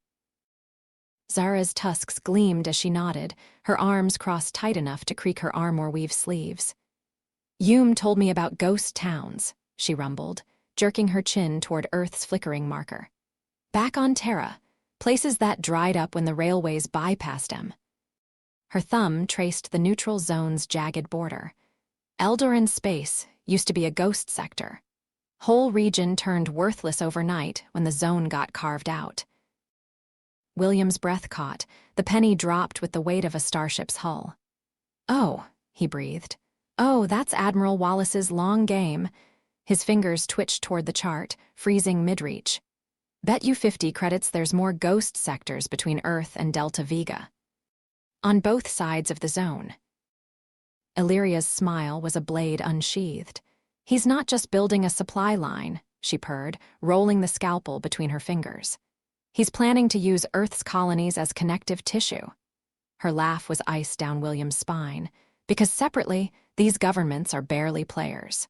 Zara's tusks gleamed as she nodded, her arms crossed tight enough to creak her armor-weave sleeves. "Hume told me about ghost towns," she rumbled, jerking her chin toward Earth's flickering marker. "Back on Terra, places that dried up when the railways bypassed them." Her thumb traced the neutral zone's jagged border. Eldoran space used to be a ghost sector. Whole region turned worthless overnight when the zone got carved out. William's breath caught, the penny dropped with the weight of a starship's hull. "Oh," he breathed. "Oh, that's Admiral Wallace's long game." His fingers twitched toward the chart, freezing mid-reach. "Bet you 50 credits there's more ghost sectors between Earth and Delta Vega. On both sides of the zone." Illyria's smile was a blade unsheathed. "He's not just building a supply line," she purred, rolling the scalpel between her fingers. "He's planning to use Earth's colonies as connective tissue." Her laugh was ice down William's spine, because separately, these governments are barely players.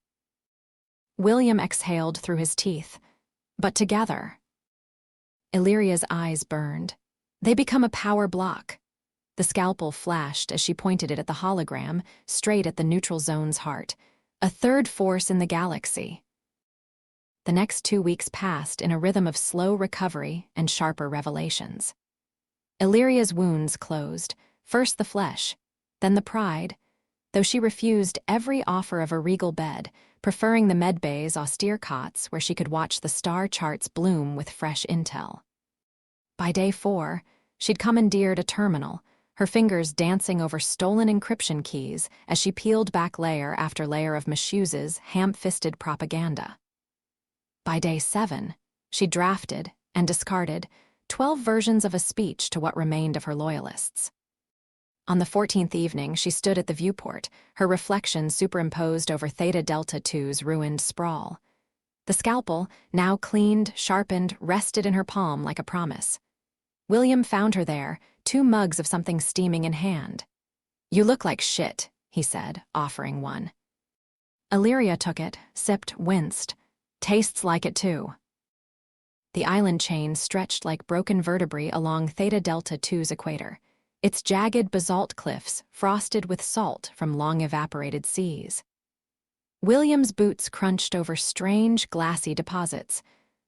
William exhaled through his teeth. "But together." Illyria's eyes burned. "They become a power block." The scalpel flashed as she pointed it at the hologram, straight at the neutral zone's heart. "A third force in the galaxy." The next 2 weeks passed in a rhythm of slow recovery and sharper revelations. Illyria's wounds closed, first the flesh, then the pride, though she refused every offer of a regal bed, preferring the medbay's austere cots where she could watch the star charts bloom with fresh intel. By day 4, she'd commandeered a terminal, her fingers dancing over stolen encryption keys as she peeled back layer after layer of Messieurs' ham-fisted propaganda. By day 7, she drafted and discarded 12 versions of a speech to what remained of her loyalists. On the 14th evening, she stood at the viewport, her reflection superimposed over Theta Delta II's ruined sprawl. The scalpel, now cleaned, sharpened, rested in her palm like a promise. William found her there, 2 mugs of something steaming in hand. "You look like shit," he said, offering one. Illyria took it, sipped, winced. "Tastes like it too." The island chain stretched like broken vertebrae along Theta Delta II's equator, its jagged basalt cliffs frosted with salt from long-evaporated seas. William's boots crunched over strange, glassy deposits,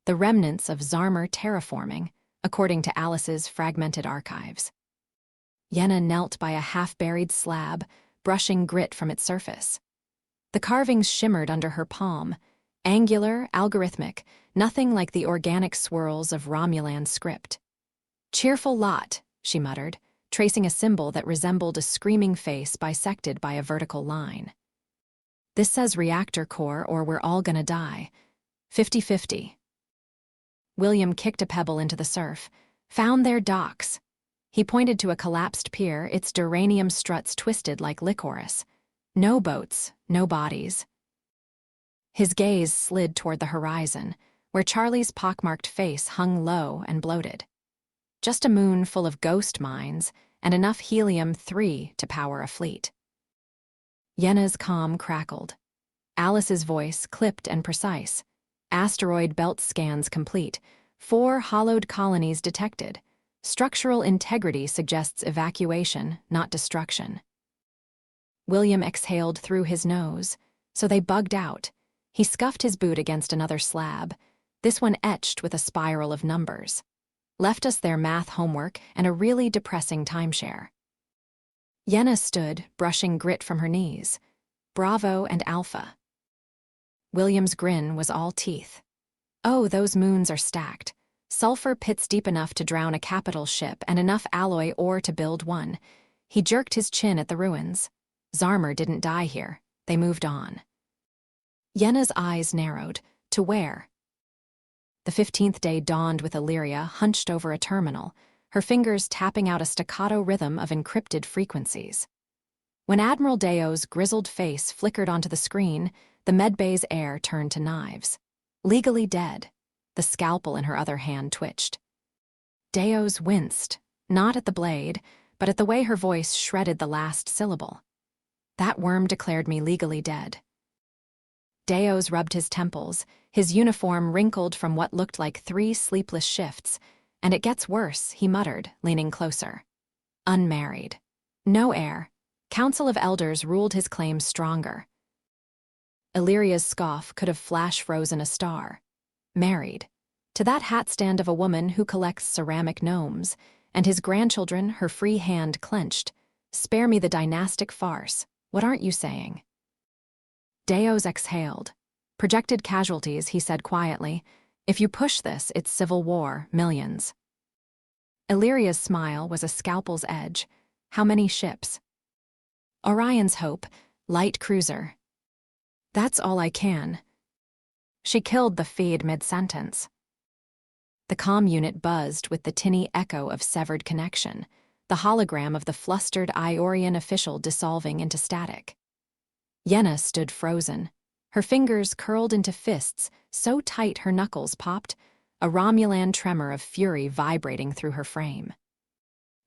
the remnants of Zarmer terraforming, according to Alice's fragmented archives. Yenna knelt by a half-buried slab, brushing grit from its surface. The carvings shimmered under her palm, angular, algorithmic, nothing like the organic swirls of Romulan script. "Cheerful lot," she muttered, tracing a symbol that resembled a screaming face bisected by a vertical line. "This says reactor core or we're all gonna die. 50-50. William kicked a pebble into the surf. "Found their docks." He pointed to a collapsed pier, its duranium struts twisted like licorice. No boats, no bodies. His gaze slid toward the horizon, where Charlie's pockmarked face hung low and bloated. Just a moon full of ghost mines and enough helium-3 to power a fleet. Yenna's calm crackled. Alice's voice clipped and precise. Asteroid belt scans complete. 4 hollowed colonies detected. Structural integrity suggests evacuation, not destruction. William exhaled through his nose. So they bugged out. He scuffed his boot against another slab, this one etched with a spiral of numbers. Left us their math homework and a really depressing timeshare. Yenna stood, brushing grit from her knees. Bravo and Alpha. William's grin was all teeth. "Oh, those moons are stacked. Sulfur pits deep enough to drown a capital ship and enough alloy ore to build one." He jerked his chin at the ruins. Zarmer didn't die here. They moved on. Yenna's eyes narrowed. To where? The 15th day dawned with Illyria hunched over a terminal, her fingers tapping out a staccato rhythm of encrypted frequencies. When Admiral Deo's grizzled face flickered onto the screen, the medbay's air turned to knives. Legally dead. The scalpel in her other hand twitched. Deo's winced, not at the blade, but at the way her voice shredded the last syllable. "That worm declared me legally dead." Deo's rubbed his temples, his uniform wrinkled from what looked like 3 sleepless shifts. "And it gets worse," he muttered, leaning closer. "Unmarried. No heir. Council of Elders ruled his claims stronger." Illyria's scoff could have flash-frozen a star. Married. To that hat stand of a woman who collects ceramic gnomes, and his grandchildren, her free hand clenched. "Spare me the dynastic farce. What aren't you saying?" Deo's exhaled. "Projected casualties," he said quietly. "If you push this, it's civil war, millions." Illyria's smile was a scalpel's edge. "How many ships?" "Orion's Hope, light cruiser." "That's all I can." She killed the feed mid-sentence. The comm unit buzzed with the tinny echo of severed connection, the hologram of the flustered Iorian official dissolving into static. Yenna stood frozen, her fingers curled into fists so tight her knuckles popped, a Romulan tremor of fury vibrating through her frame.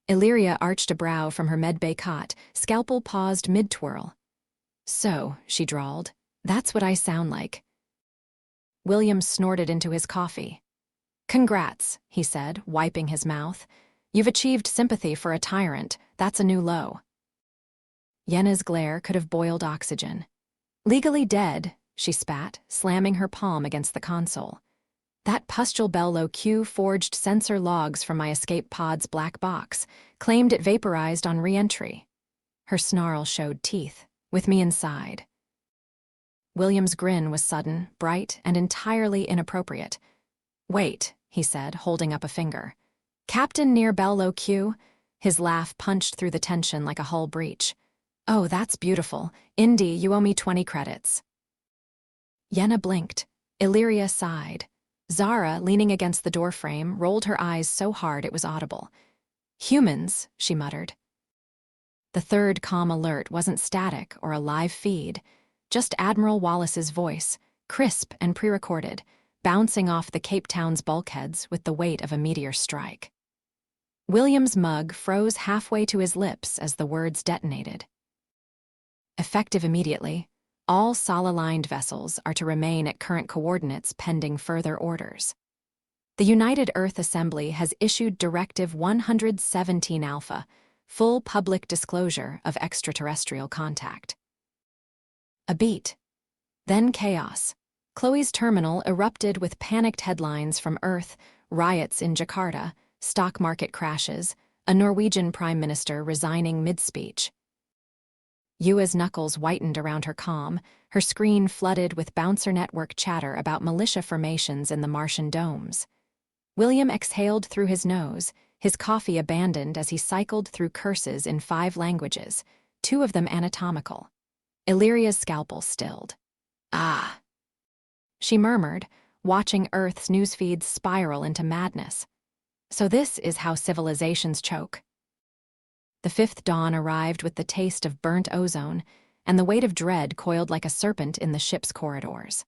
Illyria arched a brow from her medbay cot, scalpel paused mid-twirl. "So," she drawled, "that's what I sound like." William snorted into his coffee. "Congrats," he said, wiping his mouth. "You've achieved sympathy for a tyrant. That's a new low." Yenna's glare could have boiled oxygen. "Legally dead," she spat, slamming her palm against the console. "That pustule bellow Q forged sensor logs from my escape pod's black box, claimed it vaporized on re-entry." Her snarl showed teeth, "With me inside." William's grin was sudden, bright, and entirely inappropriate. "Wait," he said, holding up a finger. "Captain near bellow Q?" His laugh punched through the tension like a hull breach. "Oh, that's beautiful. Indy, you owe me 20 credits. Yenna blinked. Illyria sighed. Zara, leaning against the doorframe, rolled her eyes so hard it was audible. "Humans," she muttered. The third comm alert wasn't static or a live feed, just Admiral Wallace's voice, crisp and pre-recorded, bouncing off the Cape Town's bulkheads with the weight of a meteor strike. William's mug froze halfway to his lips as the words detonated. Effective immediately, all Sol-aligned vessels are to remain at current coordinates pending further orders. The United Earth Assembly has issued Directive 117 Alpha, full public disclosure of extraterrestrial contact. A beat. Then chaos. Chloe's terminal erupted with panicked headlines from Earth, riots in Jakarta, stock market crashes, a Norwegian prime minister resigning mid-speech. Yua's knuckles whitened around her comm, her screen flooded with bouncer network chatter about militia formations in the Martian domes. William exhaled through his nose, his coffee abandoned as he cycled through curses in 5 languages, 2 of them anatomical. Illyria's scalpel stilled. Ah, she murmured, watching Earth's newsfeeds spiral into madness. So this is how civilizations choke. The 5th dawn arrived with the taste of burnt ozone, and the weight of dread coiled like a serpent in the ship's corridors.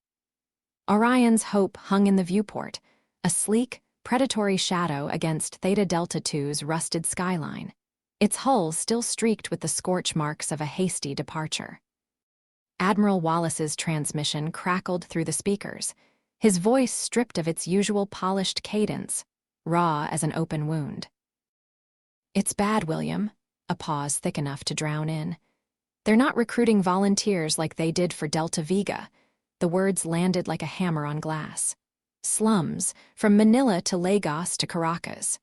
Orion's hope hung in the viewport, a sleek, predatory shadow against Theta Delta II's rusted skyline, its hull still streaked with the scorch marks of a hasty departure. Admiral Wallace's transmission crackled through the speakers, his voice stripped of its usual polished cadence, raw as an open wound. "It's bad, William," a pause thick enough to drown in. "They're not recruiting volunteers like they did for Delta Vega." The words landed like a hammer on glass. Slums, from Manila to Lagos to Caracas.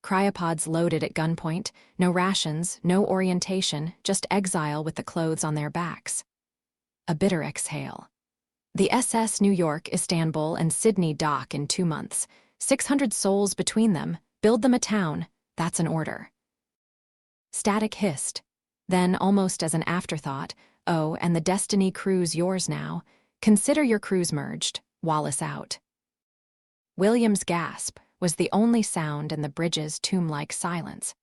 Cryopods loaded at gunpoint, no rations, no orientation, just exile with the clothes on their backs. A bitter exhale. The SS New York, Istanbul, and Sydney dock in 2 months. 600 souls between them. Build them a town. That's an order. Static hissed. Then, almost as an afterthought, "Oh, and the Destiny crew's yours now. Consider your crews merged. Wallace out." William's gasp was the only sound in the bridge's tomb-like silence.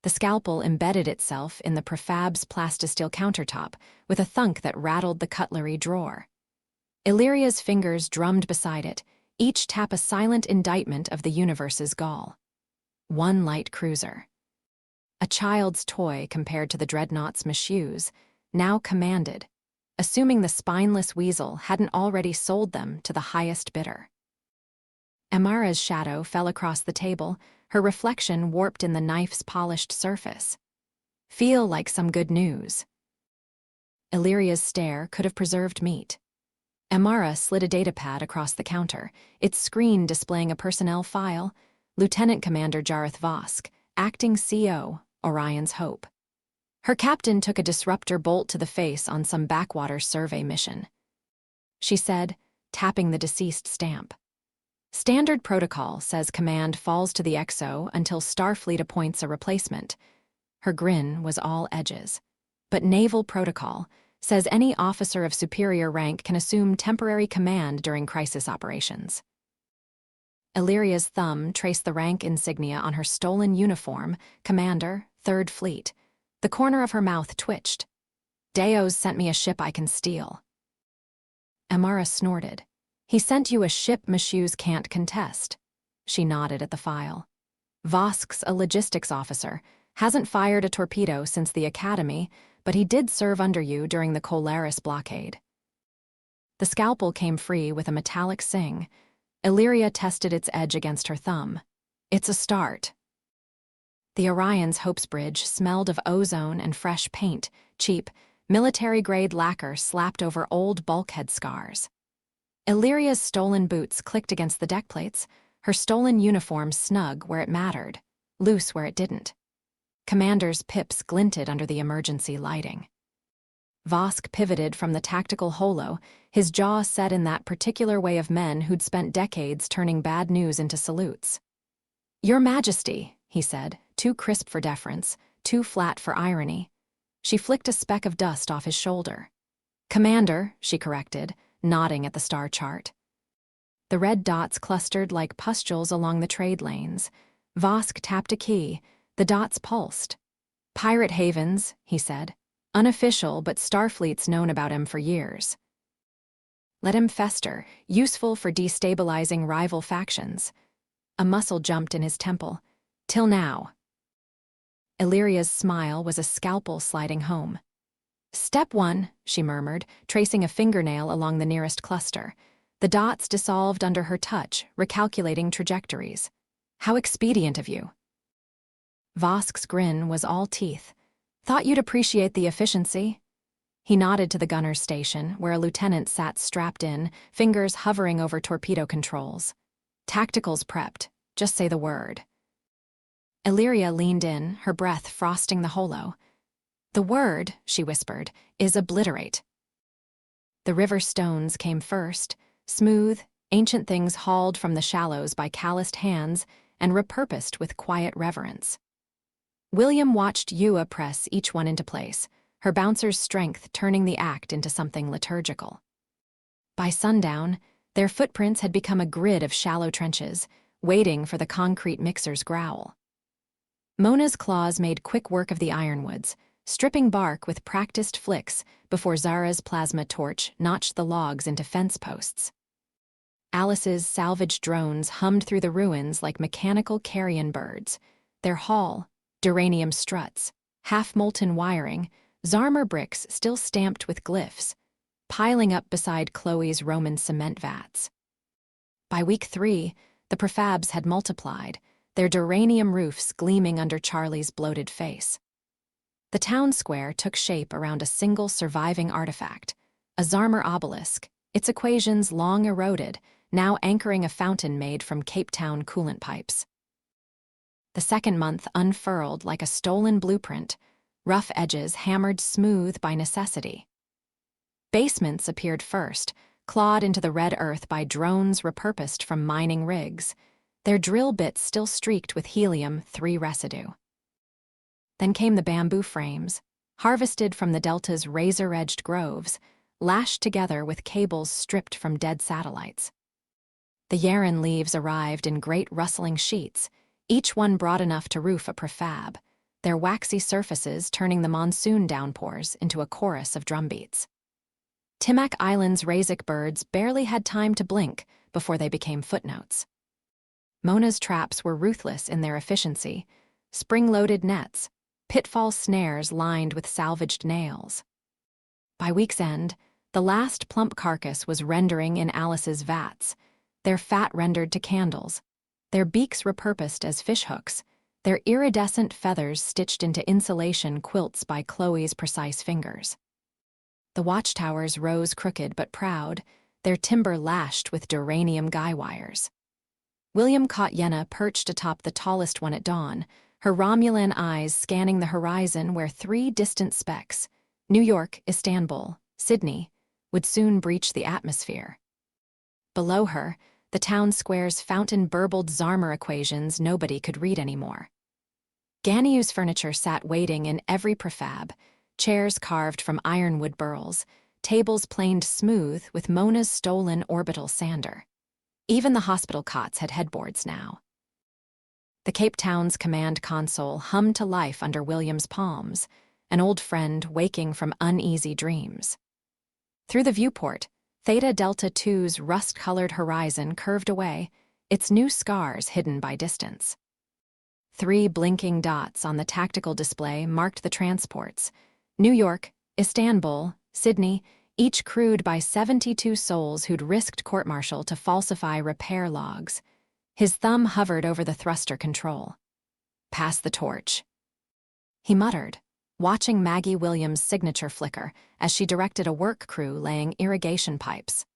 The scalpel embedded itself in the prefab's plastisteel countertop with a thunk that rattled the cutlery drawer. Illyria's fingers drummed beside it, each tap a silent indictment of the universe's gall. 1 light cruiser. A child's toy compared to the dreadnought's misuse, now commanded, assuming the spineless weasel hadn't already sold them to the highest bidder. Amara's shadow fell across the table, her reflection warped in the knife's polished surface. "Feel like some good news." Illyria's stare could have preserved meat. Amara slid a datapad across the counter, its screen displaying a personnel file, Lieutenant Commander Jareth Vosk, acting CO, Orion's Hope. Her captain took a disruptor bolt to the face on some backwater survey mission. She said, tapping the deceased stamp. "Standard protocol says command falls to the XO until Starfleet appoints a replacement." Her grin was all edges. "But naval protocol says any officer of superior rank can assume temporary command during crisis operations." Illyria's thumb traced the rank insignia on her stolen uniform, Commander, 3rd Fleet. The corner of her mouth twitched. "Deo's sent me a ship I can steal." Amara snorted. "He sent you a ship Mishu's can't contest." She nodded at the file. "Vosk's a logistics officer, hasn't fired a torpedo since the academy, but he did serve under you during the Colaris blockade." The scalpel came free with a metallic sing. Illyria tested its edge against her thumb. "It's a start." The Orion's Hope's bridge smelled of ozone and fresh paint, cheap, military-grade lacquer slapped over old bulkhead scars. Illyria's stolen boots clicked against the deck plates, her stolen uniform snug where it mattered, loose where it didn't. Commander's pips glinted under the emergency lighting. Vosk pivoted from the tactical holo, his jaw set in that particular way of men who'd spent decades turning bad news into salutes. "Your Majesty," he said, too crisp for deference, too flat for irony. She flicked a speck of dust off his shoulder. "Commander," she corrected, nodding at the star chart. The red dots clustered like pustules along the trade lanes. Vosk tapped a key. The dots pulsed. "Pirate havens," he said. "Unofficial, but Starfleet's known about him for years. Let him fester, useful for destabilizing rival factions." A muscle jumped in his temple. "Till now." Illyria's smile was a scalpel sliding home. "Step 1, she murmured, tracing a fingernail along the nearest cluster. The dots dissolved under her touch, recalculating trajectories. How expedient of you. Vosk's grin was all teeth. Thought you'd appreciate the efficiency. He nodded to the gunner's station, where a lieutenant sat strapped in, fingers hovering over torpedo controls. Tacticals prepped. Just say the word. Illyria leaned in, her breath frosting the holo. The word, she whispered, is obliterate. The river stones came first, smooth, ancient things hauled from the shallows by calloused hands and repurposed with quiet reverence. William watched Ewa press each one into place, her bouncer's strength turning the act into something liturgical. By sundown, their footprints had become a grid of shallow trenches, waiting for the concrete mixer's growl. Mona's claws made quick work of the ironwoods, stripping bark with practiced flicks before Zara's plasma torch notched the logs into fence posts. Alice's salvaged drones hummed through the ruins like mechanical carrion birds, their hull, duranium struts, half-molten wiring, Zarmer bricks still stamped with glyphs, piling up beside Chloe's Roman cement vats. By week 3, the prefabs had multiplied, their duranium roofs gleaming under Charlie's bloated face. The town square took shape around a single surviving artifact, a Zarmer obelisk, its equations long eroded, now anchoring a fountain made from Cape Town coolant pipes. The second month unfurled like a stolen blueprint, rough edges hammered smooth by necessity. Basements appeared first, clawed into the red earth by drones repurposed from mining rigs, their drill bits still streaked with helium-3 residue. Then came the bamboo frames, harvested from the Delta's razor-edged groves, lashed together with cables stripped from dead satellites. The Yaren leaves arrived in great rustling sheets, each one broad enough to roof a prefab, their waxy surfaces turning the monsoon downpours into a chorus of drumbeats. Timac Island's Razak birds barely had time to blink before they became footnotes. Mona's traps were ruthless in their efficiency, spring-loaded nets, pitfall snares lined with salvaged nails. By week's end, the last plump carcass was rendering in Alice's vats, their fat rendered to candles, their beaks repurposed as fishhooks, their iridescent feathers stitched into insulation quilts by Chloe's precise fingers. The watchtowers rose crooked but proud, their timber lashed with duranium guy wires. William caught Yenna perched atop the tallest one at dawn, her Romulan eyes scanning the horizon where 3 distant specks, New York, Istanbul, Sydney, would soon breach the atmosphere. Below her, the town square's fountain burbled Zarmer equations nobody could read anymore. Ganiu's furniture sat waiting in every prefab, chairs carved from ironwood burls, tables planed smooth with Mona's stolen orbital sander. Even the hospital cots had headboards now. The Cape Town's command console hummed to life under William's palms, an old friend waking from uneasy dreams. Through the viewport, Theta Delta II's rust-colored horizon curved away, its new scars hidden by distance. 3 blinking dots on the tactical display marked the transports: New York, Istanbul, Sydney, each crewed by 72 souls who'd risked court-martial to falsify repair logs. His thumb hovered over the thruster control. Pass the torch. He muttered, watching Maggie Williams' signature flicker as she directed a work crew laying irrigation pipes.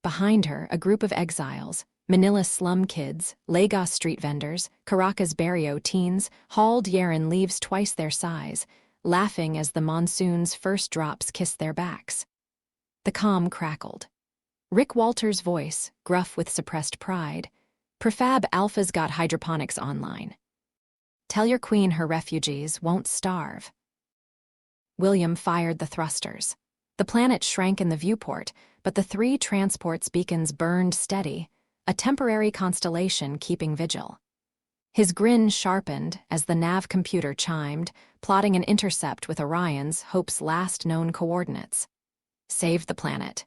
Behind her, a group of exiles, Manila slum kids, Lagos street vendors, Caracas barrio teens, hauled Yaren leaves twice their size, laughing as the monsoon's first drops kissed their backs. The comm crackled. Rick Walters' voice, gruff with suppressed pride. Prefab Alpha's got hydroponics online. Tell your queen her refugees won't starve. William fired the thrusters. The planet shrank in the viewport, but the 3 transports' beacons burned steady, a temporary constellation keeping vigil. His grin sharpened as the nav computer chimed, plotting an intercept with Orion's, Hope's last known coordinates. Save the planet.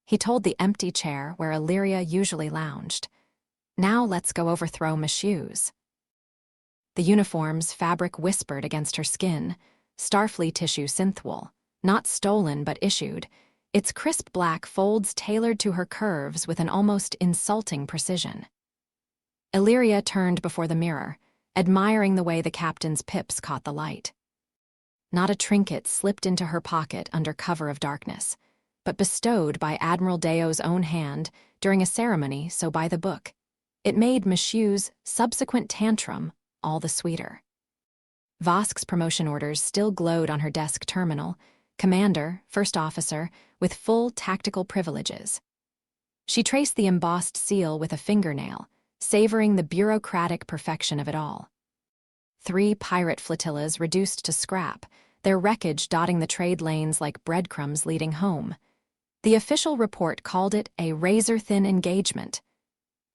He told the empty chair where Illyria usually lounged. Now let's go overthrow Mashew's. The uniform's fabric whispered against her skin, Starfleet tissue synthwool, not stolen but issued, its crisp black folds tailored to her curves with an almost insulting precision. Illyria turned before the mirror, admiring the way the captain's pips caught the light. Not a trinket slipped into her pocket under cover of darkness, but bestowed by Admiral Deo's own hand during a ceremony so by the book. It made Monsieur's subsequent tantrum all the sweeter. Vosk's promotion orders still glowed on her desk terminal, commander, first officer, with full tactical privileges. She traced the embossed seal with a fingernail, savoring the bureaucratic perfection of it all. 3 pirate flotillas reduced to scrap, their wreckage dotting the trade lanes like breadcrumbs leading home. The official report called it a razor-thin engagement.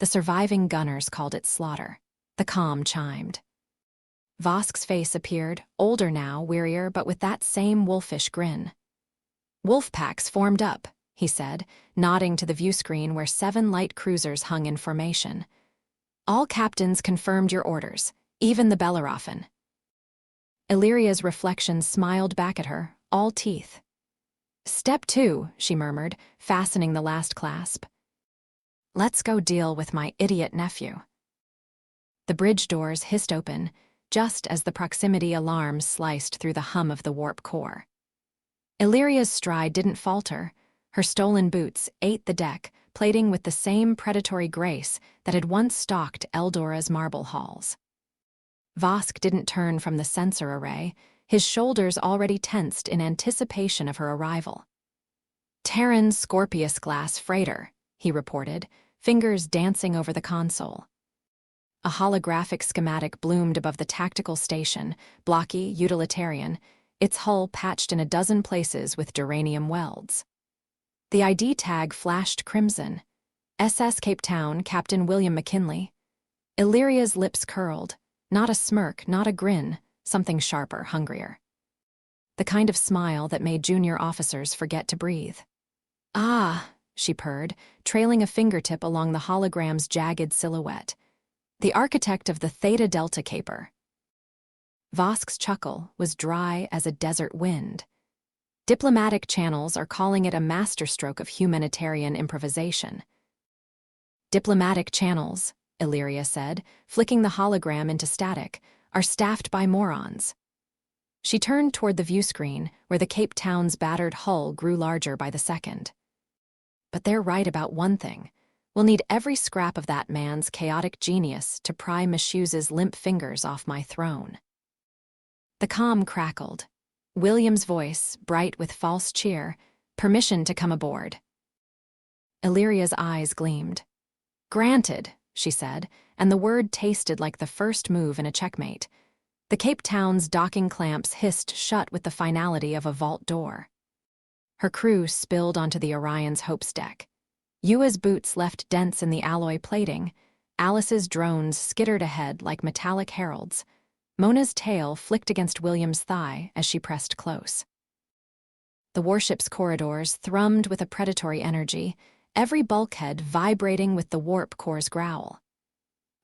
The surviving gunners called it slaughter. The comm chimed. Vosk's face appeared, older now, wearier, but with that same wolfish grin. "Wolf packs formed up," he said, nodding to the viewscreen where 7 light cruisers hung in formation. "All captains confirmed your orders, even the Bellerophon." Illyria's reflection smiled back at her, all teeth. "Step 2, she murmured, fastening the last clasp. "Let's go deal with my idiot nephew." The bridge doors hissed open, just as the proximity alarm sliced through the hum of the warp core. Illyria's stride didn't falter. Her stolen boots ate the deck, plating with the same predatory grace that had once stalked Eldora's marble halls. Vosk didn't turn from the sensor array, his shoulders already tensed in anticipation of her arrival. "Terran Scorpius glass freighter," he reported, fingers dancing over the console. A holographic schematic bloomed above the tactical station, blocky, utilitarian, its hull patched in a dozen places with duranium welds. The ID tag flashed crimson. SS Cape Town, Captain William McKinley. Illyria's lips curled. Not a smirk, not a grin, something sharper, hungrier. The kind of smile that made junior officers forget to breathe. "Ah," she purred, trailing a fingertip along the hologram's jagged silhouette. "The architect of the Theta Delta caper." Vosk's chuckle was dry as a desert wind. Diplomatic channels are calling it a masterstroke of humanitarian improvisation. "Diplomatic channels," Illyria said, flicking the hologram into static, "are staffed by morons." She turned toward the viewscreen, where the Cape Town's battered hull grew larger by the second. "But they're right about one thing. We'll need every scrap of that man's chaotic genius to pry Monsieur's limp fingers off my throne." The comm crackled. William's voice, bright with false cheer, "Permission to come aboard." Illyria's eyes gleamed. "Granted," she said, and the word tasted like the first move in a checkmate. The Cape Town's docking clamps hissed shut with the finality of a vault door. Her crew spilled onto the Orion's Hope's deck. Yua's boots left dents in the alloy plating. Alice's drones skittered ahead like metallic heralds. Mona's tail flicked against William's thigh as she pressed close. The warship's corridors thrummed with a predatory energy, every bulkhead vibrating with the warp core's growl.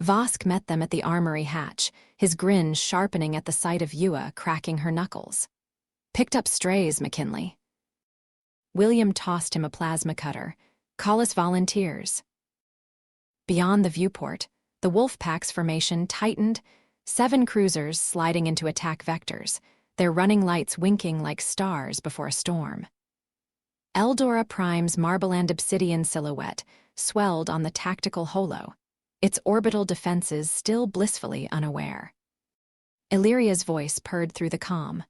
Vosk met them at the armory hatch, his grin sharpening at the sight of Yua cracking her knuckles. "Picked up strays, McKinley." William tossed him a plasma cutter. "Call us volunteers." Beyond the viewport, the Wolfpack's formation tightened, 7 cruisers sliding into attack vectors, their running lights winking like stars before a storm. Eldora Prime's marble and obsidian silhouette swelled on the tactical holo, its orbital defenses still blissfully unaware. Illyria's voice purred through the comm.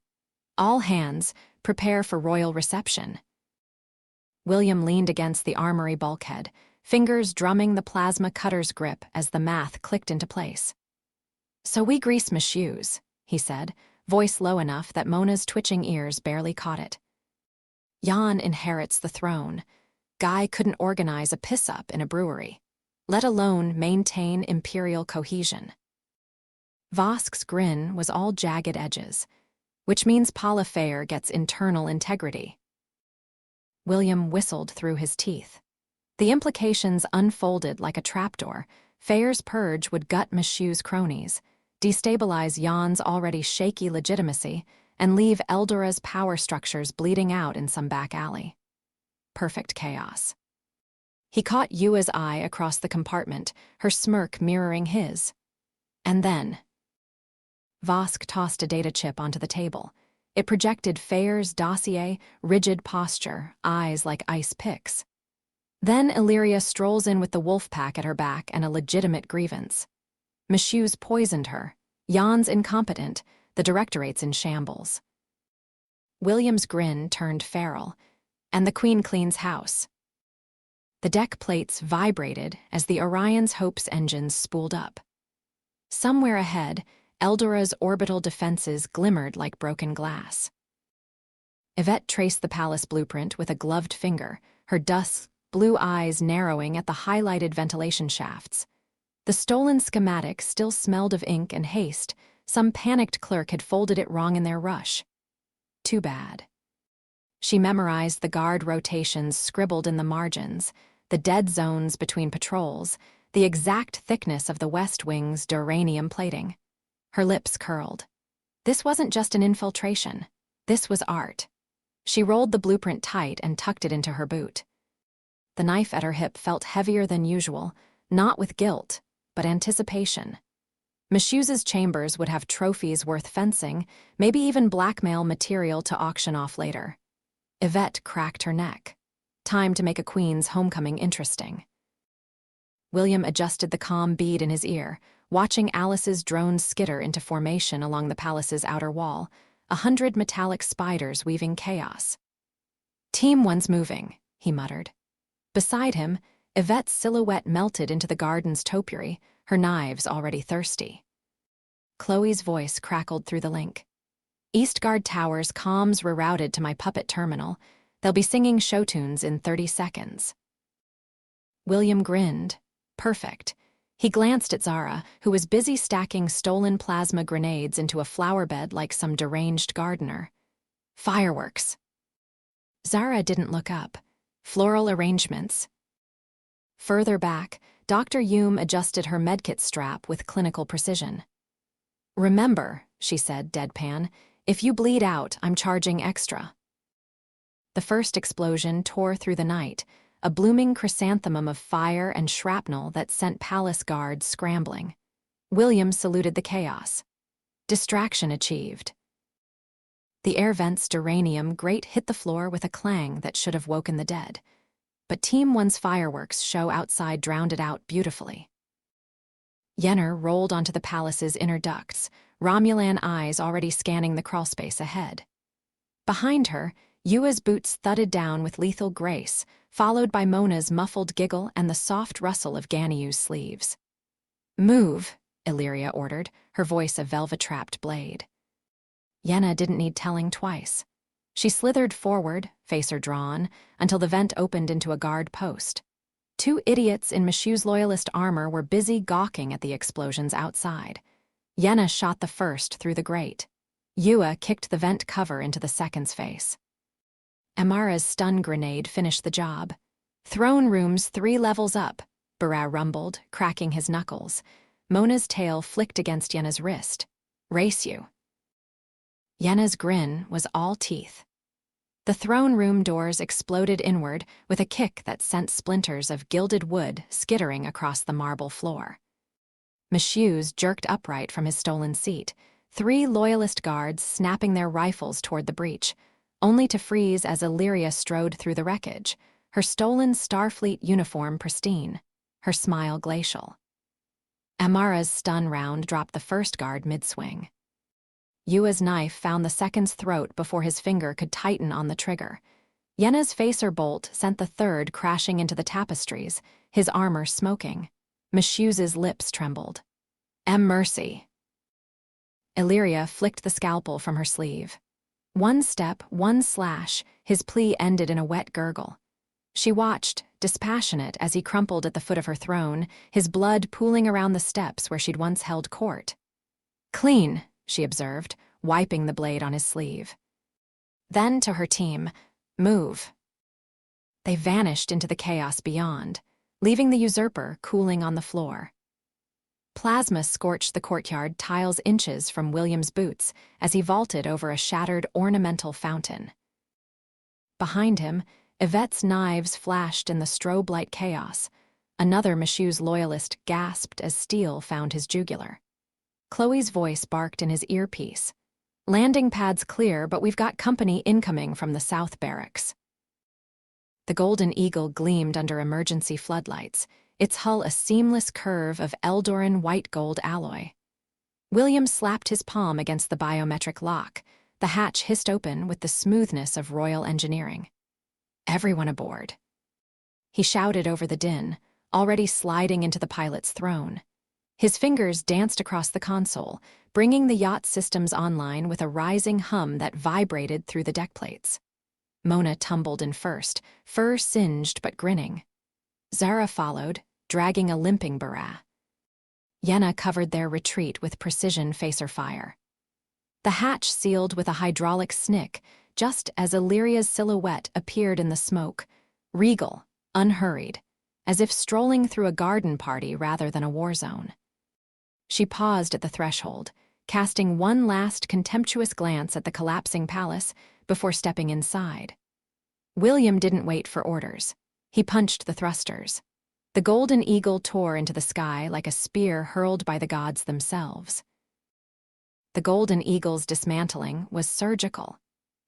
"All hands, prepare for royal reception." William leaned against the armory bulkhead, fingers drumming the plasma cutter's grip as the math clicked into place. "So we grease Monsieur's," he said, voice low enough that Mona's twitching ears barely caught it. "Jan inherits the throne. Guy couldn't organize a piss-up in a brewery, let alone maintain imperial cohesion." Vosk's grin was all jagged edges, which means Paula Fair gets internal integrity. William whistled through his teeth. The implications unfolded like a trapdoor. Fair's purge would gut Monsieur's cronies, destabilize Jan's already shaky legitimacy, and leave Eldora's power structures bleeding out in some back alley. perfect chaos. He caught Yua's eye across the compartment, her smirk mirroring his. And then Vosk tossed a data chip onto the table. It projected Fayer's dossier, rigid posture, eyes like ice picks. Then Illyria strolls in with the wolf pack at her back and a legitimate grievance. Michoud's poisoned her. Jan's incompetent. The directorate's in shambles. William's grin turned feral. And the Queen cleans house. The deck plates vibrated as the Orion's Hope's engines spooled up. Somewhere ahead, Eldora's orbital defenses glimmered like broken glass. Yvette traced the palace blueprint with a gloved finger, her dusk blue eyes narrowing at the highlighted ventilation shafts. The stolen schematic still smelled of ink and haste. Some panicked clerk had folded it wrong in their rush. Too bad. She memorized the guard rotations scribbled in the margins, the dead zones between patrols, the exact thickness of the West Wing's duranium plating. Her lips curled. This wasn't just an infiltration. This was art. She rolled the blueprint tight and tucked it into her boot. The knife at her hip felt heavier than usual, not with guilt, but anticipation. Michoud's chambers would have trophies worth fencing, maybe even blackmail material to auction off later. Yvette cracked her neck. Time to make a queen's homecoming interesting. William adjusted the comm bead in his ear, watching Alice's drones skitter into formation along the palace's outer wall, 100 metallic spiders weaving chaos. Team 1's moving, he muttered. Beside him, Yvette's silhouette melted into the garden's topiary, her knives already thirsty. Chloe's voice crackled through the link. Eastgard Tower's comms rerouted to my puppet terminal. They'll be singing show tunes in 30 seconds. William grinned. Perfect. He glanced at Zara, who was busy stacking stolen plasma grenades into a flower bed like some deranged gardener. Fireworks. Zara didn't look up. Floral arrangements. Further back, Dr. Hume adjusted her medkit strap with clinical precision. Remember, she said, deadpan, if you bleed out, I'm charging extra. The first explosion tore through the night, a blooming chrysanthemum of fire and shrapnel that sent palace guards scrambling. William saluted the chaos. Distraction achieved. The air vent's duranium grate hit the floor with a clang that should have woken the dead. But Team 1's fireworks show outside drowned it out beautifully. Yennefer rolled onto the palace's inner ducts, Romulan eyes already scanning the crawlspace ahead. Behind her, Yua's boots thudded down with lethal grace, followed by Mona's muffled giggle and the soft rustle of Ganyu's sleeves. Move, Illyria ordered, her voice a velvet-trapped blade. Yenna didn't need telling twice. She slithered forward, facer drawn, until the vent opened into a guard post. 2 idiots in Michoud's loyalist armor were busy gawking at the explosions outside. Yenna shot the first through the grate. Yua kicked the vent cover into the second's face. Amara's stun grenade finished the job. Throne room's 3 levels up, Barra rumbled, cracking his knuckles. Mona's tail flicked against Yenna's wrist. Race you. Yenna's grin was all teeth. The throne room doors exploded inward with a kick that sent splinters of gilded wood skittering across the marble floor. Michoud jerked upright from his stolen seat, 3 loyalist guards snapping their rifles toward the breach, only to freeze as Illyria strode through the wreckage, her stolen Starfleet uniform pristine, her smile glacial. Amara's stun round dropped the first guard mid-swing. Yua's knife found the second's throat before his finger could tighten on the trigger. Yenna's facer bolt sent the third crashing into the tapestries, his armor smoking. Michoud's lips trembled. Mercy. Illyria flicked the scalpel from her sleeve. 1 step, 1 slash, his plea ended in a wet gurgle. She watched, dispassionate, as he crumpled at the foot of her throne, his blood pooling around the steps where she'd once held court. Clean, she observed, wiping the blade on his sleeve. Then to her team, move. They vanished into the chaos beyond, leaving the usurper cooling on the floor. Plasma scorched the courtyard tiles inches from William's boots as he vaulted over a shattered ornamental fountain. Behind him, Yvette's knives flashed in the strobe light chaos. Another Michoud's loyalist gasped as steel found his jugular. Chloe's voice barked in his earpiece. "Landing pad's clear, but we've got company incoming from the South Barracks." The Golden Eagle gleamed under emergency floodlights, its hull a seamless curve of Eldoran white gold alloy. William slapped his palm against the biometric lock. The hatch hissed open with the smoothness of royal engineering. "Everyone aboard." He shouted over the din, already sliding into the pilot's throne. His fingers danced across the console, bringing the yacht systems online with a rising hum that vibrated through the deck plates. Mona tumbled in first, fur singed but grinning. Zara followed, dragging a limping Barat. Yenna covered their retreat with precision facer fire. The hatch sealed with a hydraulic snick, just as Illyria's silhouette appeared in the smoke, regal, unhurried, as if strolling through a garden party rather than a war zone. She paused at the threshold, casting one last contemptuous glance at the collapsing palace before stepping inside. William didn't wait for orders. He punched the thrusters. The Golden Eagle tore into the sky like a spear hurled by the gods themselves. The Golden Eagle's dismantling was surgical.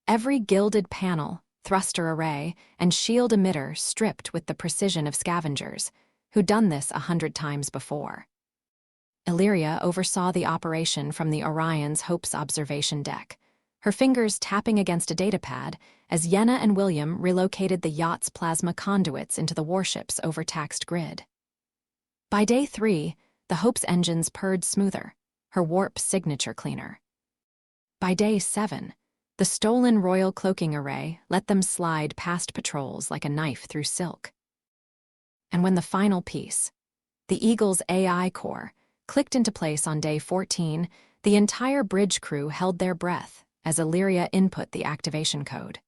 Every gilded panel, thruster array, and shield emitter stripped with the precision of scavengers, who'd done this 100 times before. Illyria oversaw the operation from the Orion's Hope's observation deck, her fingers tapping against a datapad as Yenna and William relocated the yacht's plasma conduits into the warship's overtaxed grid. By day 3, the Hope's engines purred smoother, her warp signature cleaner. By day 7, the stolen royal cloaking array let them slide past patrols like a knife through silk. And when the final piece, the Eagle's AI core, clicked into place on day 14, the entire bridge crew held their breath as Illyria input the activation code.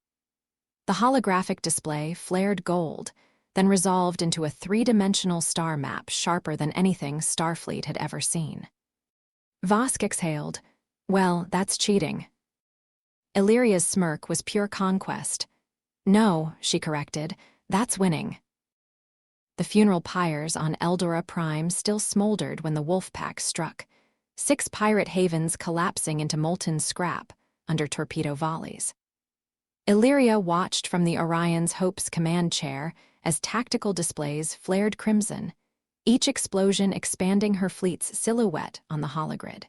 The holographic display flared gold, then resolved into a 3-dimensional star map sharper than anything Starfleet had ever seen. Vosk exhaled. "Well, that's cheating." Illyria's smirk was pure conquest. "No," she corrected, "that's winning." The funeral pyres on Eldora Prime still smoldered when the wolf pack struck, 6 pirate havens collapsing into molten scrap under torpedo volleys. Illyria watched from the Orion's Hope's command chair as tactical displays flared crimson, each explosion expanding her fleet's silhouette on the hologrid.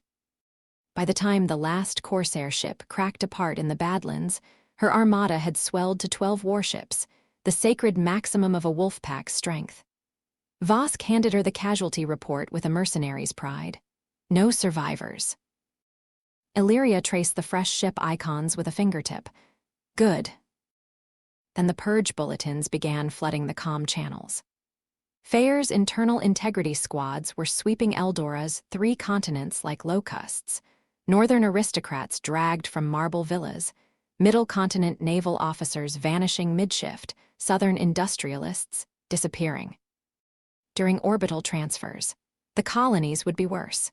By the time the last Corsair ship cracked apart in the Badlands, her armada had swelled to 12 warships, the sacred maximum of a wolf-pack's strength. Vosk handed her the casualty report with a mercenary's pride. No survivors. Illyria traced the fresh ship icons with a fingertip. Good. Then the purge bulletins began flooding the comm channels. Fair's internal integrity squads were sweeping Eldora's 3 continents like locusts. Northern aristocrats dragged from marble villas, middle continent naval officers vanishing mid-shift, southern industrialists disappearing. During orbital transfers, the colonies would be worse.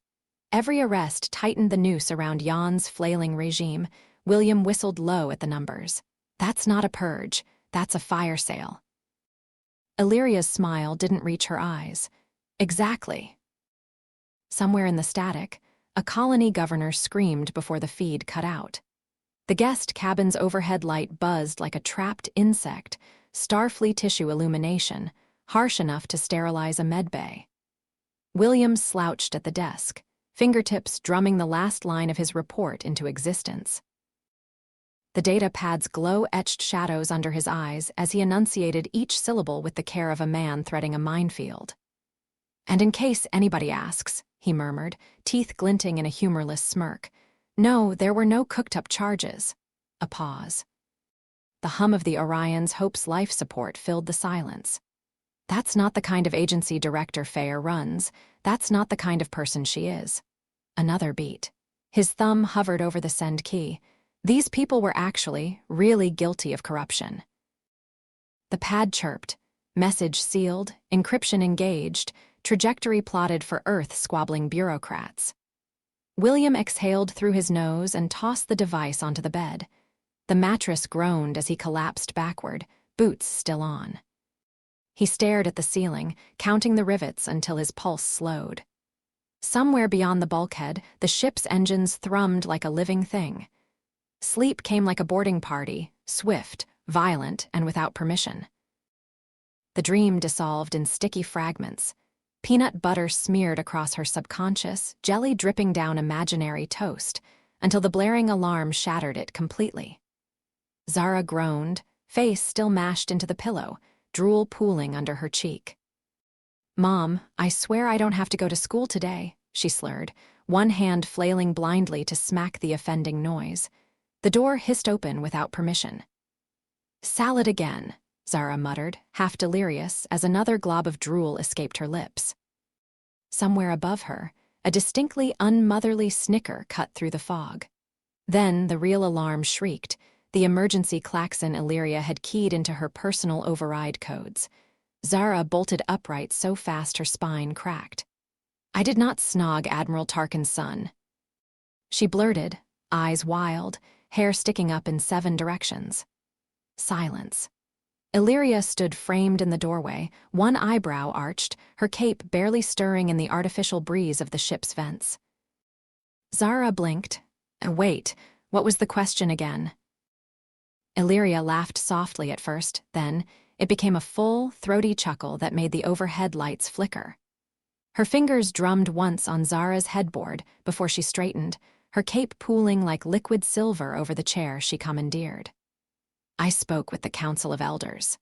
Every arrest tightened the noose around Jan's flailing regime. William whistled low at the numbers. "That's not a purge, that's a fire sale." Illyria's smile didn't reach her eyes. "Exactly." Somewhere in the static, a colony governor screamed before the feed cut out. The guest cabin's overhead light buzzed like a trapped insect, Starfleet tissue illumination, harsh enough to sterilize a medbay. William slouched at the desk, fingertips drumming the last line of his report into existence. The data pad's glow etched shadows under his eyes as he enunciated each syllable with the care of a man threading a minefield. "And in case anybody asks," he murmured, teeth glinting in a humorless smirk, "no, there were no cooked-up charges." A pause. The hum of the Orion's Hope's life support filled the silence. That's not the kind of agency Director Fair runs. That's not the kind of person she is. Another beat. His thumb hovered over the send key. These people were actually, really guilty of corruption. The pad chirped. Message sealed, encryption engaged, trajectory plotted for Earth-squabbling bureaucrats. William exhaled through his nose and tossed the device onto the bed. The mattress groaned as he collapsed backward, boots still on. He stared at the ceiling, counting the rivets until his pulse slowed. Somewhere beyond the bulkhead, the ship's engines thrummed like a living thing. Sleep came like a boarding party, swift, violent, and without permission. The dream dissolved in sticky fragments. Peanut butter smeared across her subconscious, jelly dripping down imaginary toast, until the blaring alarm shattered it completely. Zara groaned, face still mashed into the pillow, drool pooling under her cheek. "Mom, I swear I don't have to go to school today," she slurred, one hand flailing blindly to smack the offending noise. The door hissed open without permission. "Salad again," Zara muttered, half delirious, as another glob of drool escaped her lips. Somewhere above her, a distinctly unmotherly snicker cut through the fog. Then the real alarm shrieked, the emergency klaxon Illyria had keyed into her personal override codes. Zara bolted upright so fast her spine cracked. "I did not snog Admiral Tarkin's son," she blurted, eyes wild, hair sticking up in 7 directions. Silence. Illyria stood framed in the doorway, one eyebrow arched, her cape barely stirring in the artificial breeze of the ship's vents. Zara blinked. Wait, what was the question again? Illyria laughed softly at first, then it became a full, throaty chuckle that made the overhead lights flicker. Her fingers drummed once on Zara's headboard before she straightened, her cape pooling like liquid silver over the chair she commandeered. "I spoke with the Council of Elders,"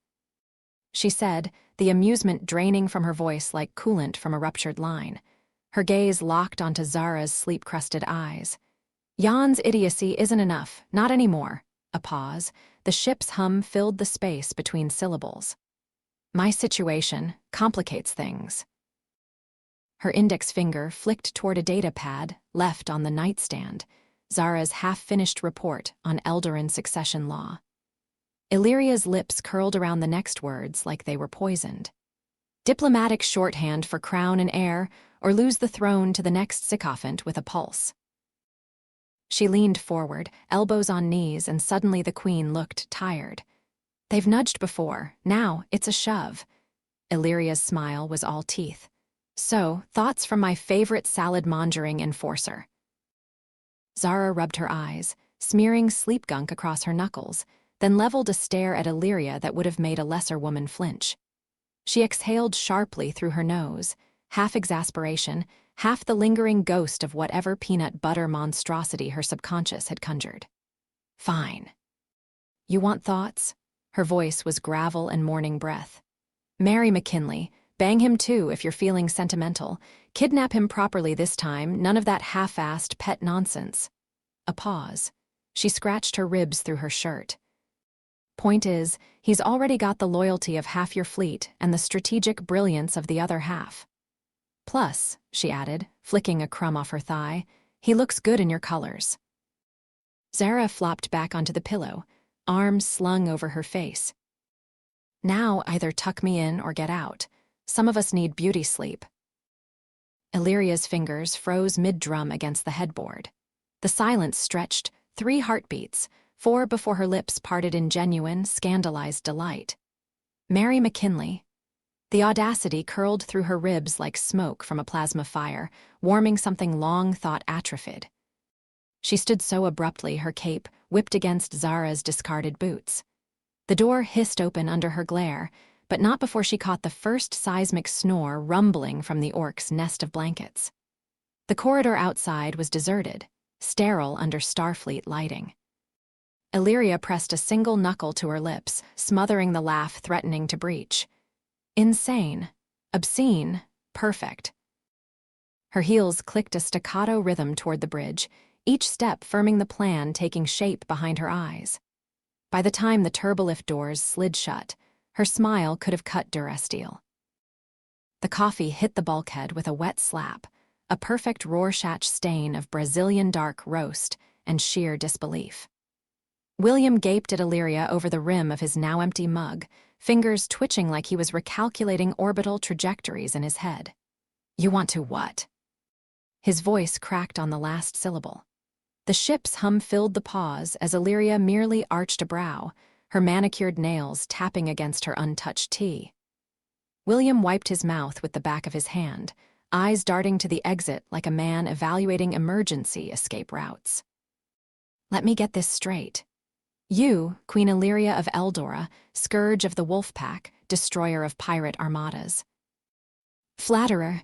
she said, the amusement draining from her voice like coolant from a ruptured line. Her gaze locked onto Zara's sleep-crusted eyes. "Jan's idiocy isn't enough, not anymore." A pause. The ship's hum filled the space between syllables. "My situation complicates things." Her index finger flicked toward a data pad left on the nightstand, Zara's half-finished report on Eldoran succession law. Illyria's lips curled around the next words like they were poisoned. Diplomatic shorthand for crown and heir, or lose the throne to the next sycophant with a pulse. She leaned forward, elbows on knees, and suddenly the queen looked tired. "They've nudged before, now it's a shove." Illyria's smile was all teeth. "So, thoughts from my favorite salad-mongering enforcer." Zara rubbed her eyes, smearing sleep gunk across her knuckles, then leveled a stare at Illyria that would have made a lesser woman flinch. She exhaled sharply through her nose, half exasperation, half the lingering ghost of whatever peanut butter monstrosity her subconscious had conjured. "Fine. You want thoughts?" Her voice was gravel and morning breath. "Marry McKinley. Bang him too if you're feeling sentimental. Kidnap him properly this time, none of that half-assed pet nonsense." A pause. She scratched her ribs through her shirt. "Point is, he's already got the loyalty of half your fleet and the strategic brilliance of the other half. Plus," she added, flicking a crumb off her thigh, "he looks good in your colors." Zara flopped back onto the pillow, arms slung over her face. "Now either tuck me in or get out. Some of us need beauty sleep." Illyria's fingers froze mid-drum against the headboard. The silence stretched, 3 heartbeats, 4 before her lips parted in genuine, scandalized delight. "Marry McKinley." The audacity curled through her ribs like smoke from a plasma fire, warming something long thought atrophied. She stood so abruptly her cape whipped against Zara's discarded boots. The door hissed open under her glare, but not before she caught the first seismic snore rumbling from the orc's nest of blankets. The corridor outside was deserted, sterile under Starfleet lighting. Illyria pressed a single knuckle to her lips, smothering the laugh threatening to breach. Insane, obscene, perfect. Her heels clicked a staccato rhythm toward the bridge, each step firming the plan taking shape behind her eyes. By the time the turbolift doors slid shut, her smile could have cut Durasteel. The coffee hit the bulkhead with a wet slap, a perfect Rorschach stain of Brazilian dark roast and sheer disbelief. William gaped at Illyria over the rim of his now-empty mug, fingers twitching like he was recalculating orbital trajectories in his head. "You want to what?" His voice cracked on the last syllable. The ship's hum filled the pause as Illyria merely arched a brow, her manicured nails tapping against her untouched tea. William wiped his mouth with the back of his hand, eyes darting to the exit like a man evaluating emergency escape routes. Let me get this straight. You, Queen Illyria of Eldora, scourge of the wolf pack, destroyer of pirate armadas. Flatterer.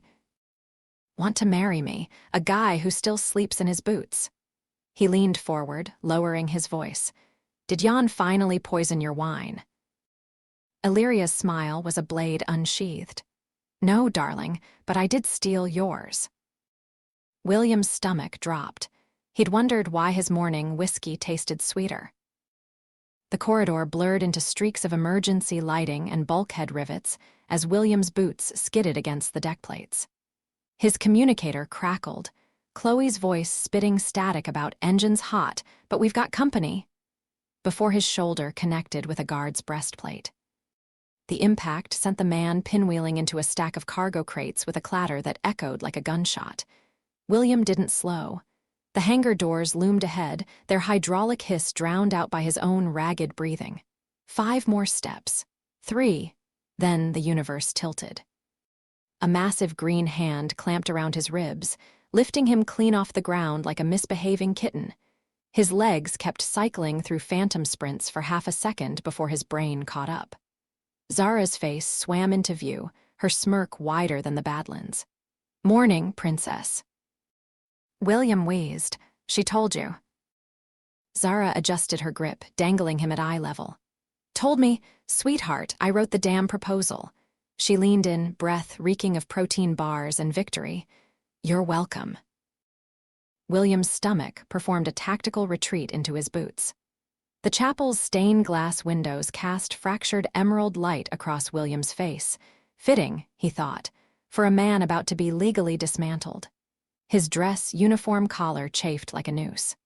Want to marry me, a guy who still sleeps in his boots. He leaned forward, lowering his voice. Did Jan finally poison your wine? Illyria's smile was a blade unsheathed. No, darling, but I did steal yours. William's stomach dropped. He'd wondered why his morning whiskey tasted sweeter. The corridor blurred into streaks of emergency lighting and bulkhead rivets as William's boots skidded against the deck plates. His communicator crackled, Chloe's voice spitting static about engines hot, but we've got company, before his shoulder connected with a guard's breastplate. The impact sent the man pinwheeling into a stack of cargo crates with a clatter that echoed like a gunshot. William didn't slow. The hangar doors loomed ahead, their hydraulic hiss drowned out by his own ragged breathing. 5 more steps. 3. Then the universe tilted. A massive green hand clamped around his ribs, lifting him clean off the ground like a misbehaving kitten. His legs kept cycling through phantom sprints for half a second before his brain caught up. Zara's face swam into view, her smirk wider than the Badlands. Morning, princess. William wheezed. She told you. Zara adjusted her grip, dangling him at eye level. Told me, sweetheart, I wrote the damn proposal. She leaned in, breath reeking of protein bars and victory. You're welcome. William's stomach performed a tactical retreat into his boots. The chapel's stained glass windows cast fractured emerald light across William's face. Fitting, he thought, for a man about to be legally dismantled. His dress uniform collar chafed like a noose.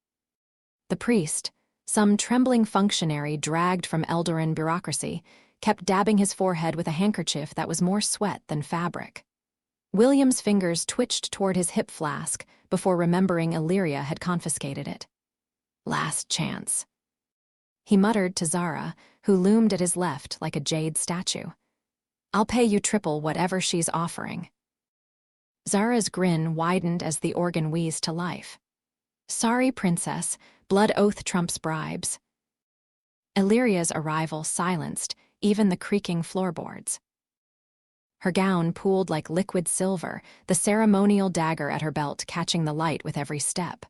The priest, some trembling functionary dragged from Eldoran bureaucracy, kept dabbing his forehead with a handkerchief that was more sweat than fabric. William's fingers twitched toward his hip flask before remembering Illyria had confiscated it. Last chance. He muttered to Zara, who loomed at his left like a jade statue. I'll pay you triple whatever she's offering. Zara's grin widened as the organ wheezed to life. Sorry, princess, blood oath trumps bribes. Illyria's arrival silenced even the creaking floorboards. Her gown pooled like liquid silver, the ceremonial dagger at her belt catching the light with every step.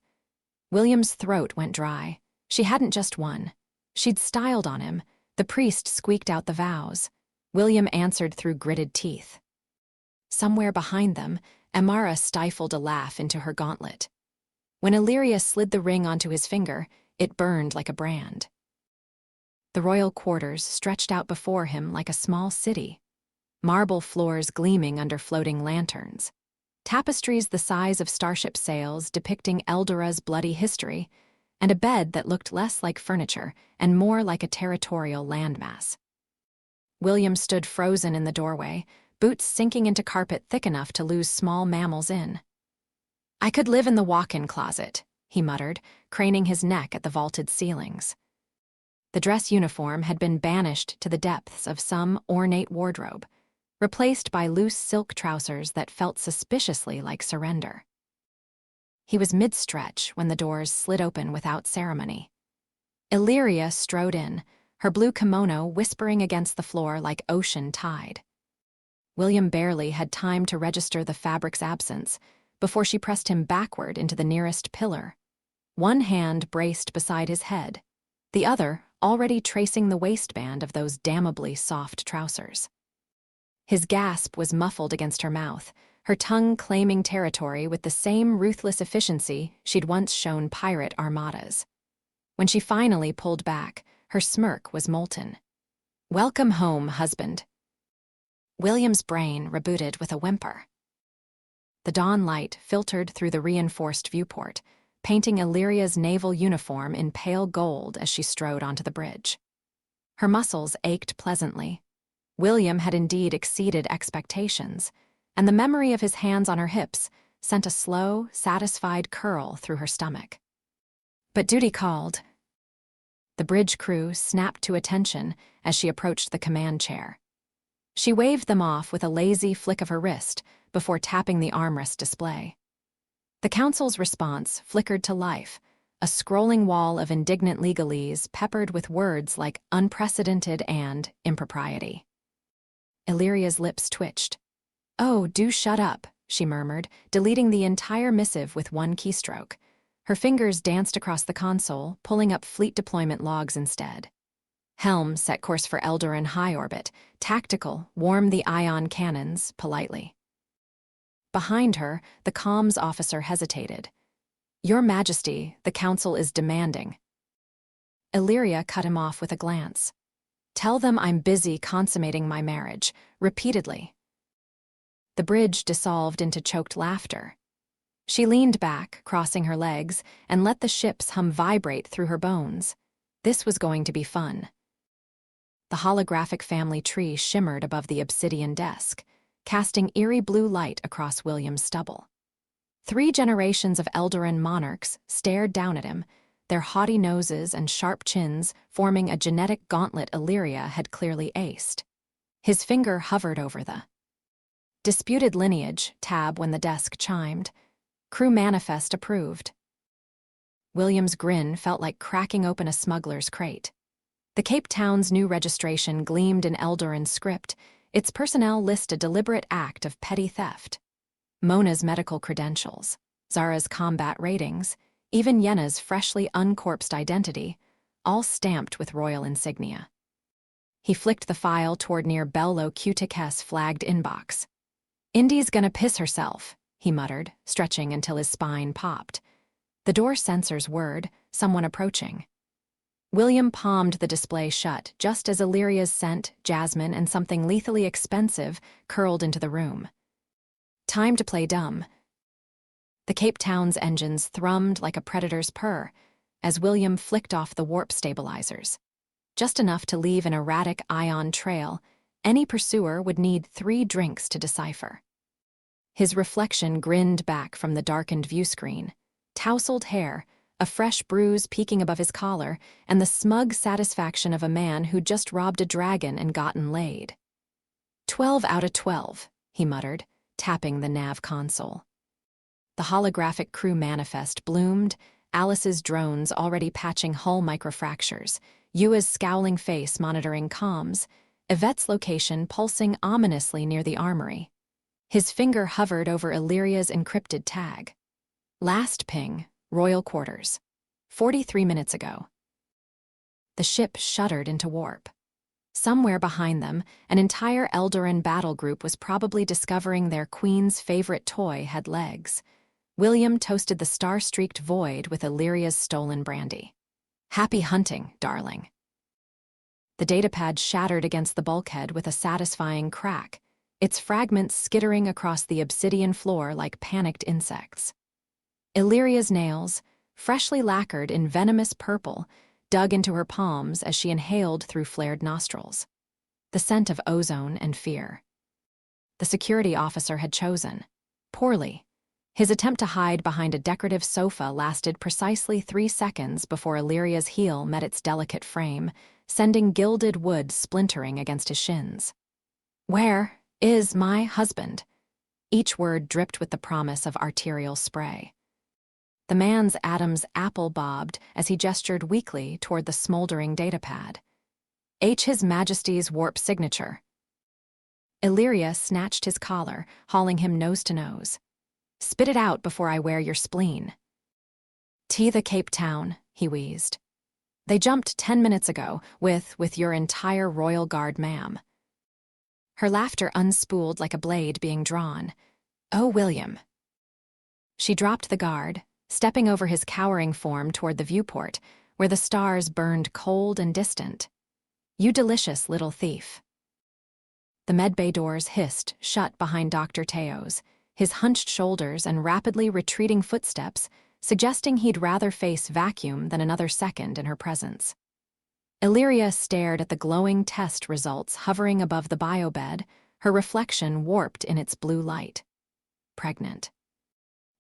William's throat went dry. She hadn't just won. She'd styled on him. The priest squeaked out the vows. William answered through gritted teeth. Somewhere behind them, Amara stifled a laugh into her gauntlet. When Illyria slid the ring onto his finger, it burned like a brand. The royal quarters stretched out before him like a small city, marble floors gleaming under floating lanterns, tapestries the size of starship sails depicting Eldora's bloody history, and a bed that looked less like furniture and more like a territorial landmass. William stood frozen in the doorway, boots sinking into carpet thick enough to lose small mammals in. I could live in the walk-in closet, he muttered, craning his neck at the vaulted ceilings. The dress uniform had been banished to the depths of some ornate wardrobe, replaced by loose silk trousers that felt suspiciously like surrender. He was mid-stretch when the doors slid open without ceremony. Illyria strode in, her blue kimono whispering against the floor like ocean tide. William barely had time to register the fabric's absence before she pressed him backward into the nearest pillar. One hand braced beside his head, the other already tracing the waistband of those damnably soft trousers. His gasp was muffled against her mouth, her tongue claiming territory with the same ruthless efficiency she'd once shown pirate armadas. When she finally pulled back, her smirk was molten. Welcome home, husband. William's brain rebooted with a whimper. The dawn light filtered through the reinforced viewport, painting Illyria's naval uniform in pale gold as she strode onto the bridge. Her muscles ached pleasantly. William had indeed exceeded expectations, and the memory of his hands on her hips sent a slow, satisfied curl through her stomach. But duty called. The bridge crew snapped to attention as she approached the command chair. She waved them off with a lazy flick of her wrist before tapping the armrest display. The council's response flickered to life, a scrolling wall of indignant legalese peppered with words like unprecedented and impropriety. Illyria's lips twitched. "Oh, do shut up," she murmured, deleting the entire missive with one keystroke. Her fingers danced across the console, pulling up fleet deployment logs instead. Helm set course for Eldoran high orbit. Tactical, warm the ion cannons, politely. Behind her, the comms officer hesitated. "Your Majesty, the Council is demanding." Illyria cut him off with a glance. "Tell them I'm busy consummating my marriage," repeatedly. The bridge dissolved into choked laughter. She leaned back, crossing her legs, and let the ship's hum vibrate through her bones. This was going to be fun. The holographic family tree shimmered above the obsidian desk, casting eerie blue light across William's stubble. 3 generations of Eldoran monarchs stared down at him, their haughty noses and sharp chins forming a genetic gauntlet Illyria had clearly aced. His finger hovered over the disputed lineage tab when the desk chimed. Crew manifest approved. William's grin felt like cracking open a smuggler's crate. The Cape Town's new registration gleamed in Eldorans script, its personnel list a deliberate act of petty theft. Mona's medical credentials, Zara's combat ratings, even Yenna's freshly uncorpsed identity, all stamped with royal insignia. He flicked the file toward near Bello Cutic's flagged inbox. "Indy's gonna piss herself," he muttered, stretching until his spine popped. The door sensors whirred, someone approaching. William palmed the display shut just as Illyria's scent, jasmine, and something lethally expensive curled into the room. Time to play dumb. The Cape Town's engines thrummed like a predator's purr as William flicked off the warp stabilizers. Just enough to leave an erratic ion trail any pursuer would need 3 drinks to decipher. His reflection grinned back from the darkened viewscreen. Tousled hair, a fresh bruise peeking above his collar, and the smug satisfaction of a man who'd just robbed a dragon and gotten laid. 12 out of 12, he muttered, tapping the nav console. The holographic crew manifest bloomed, Alice's drones already patching hull microfractures, Yua's scowling face monitoring comms, Yvette's location pulsing ominously near the armory. His finger hovered over Illyria's encrypted tag. Last ping, Royal Quarters. 43 minutes ago. The ship shuddered into warp. Somewhere behind them, an entire Eldoran battle group was probably discovering their queen's favorite toy had legs. William toasted the star-streaked void with Illyria's stolen brandy. "Happy hunting, darling." The datapad shattered against the bulkhead with a satisfying crack, its fragments skittering across the obsidian floor like panicked insects. Illyria's nails, freshly lacquered in venomous purple, dug into her palms as she inhaled through flared nostrils. The scent of ozone and fear. The security officer had chosen. Poorly. His attempt to hide behind a decorative sofa lasted precisely 3 seconds before Illyria's heel met its delicate frame, sending gilded wood splintering against his shins. "Where is my husband?" Each word dripped with the promise of arterial spray. The man's Adam's apple bobbed as he gestured weakly toward the smoldering datapad. His Majesty's warp signature." Illyria snatched his collar, hauling him nose to nose. "Spit it out before I wear your spleen." "The Cape Town," he wheezed. "They jumped 10 minutes ago, with your entire royal guard, ma'am." Her laughter unspooled like a blade being drawn. "Oh, William." She dropped the guard, stepping over his cowering form toward the viewport, where the stars burned cold and distant. "You delicious little thief." The medbay doors hissed shut behind Dr. Teo's, his hunched shoulders and rapidly retreating footsteps suggesting he'd rather face vacuum than another second in her presence. Illyria stared at the glowing test results hovering above the biobed, her reflection warped in its blue light. Pregnant.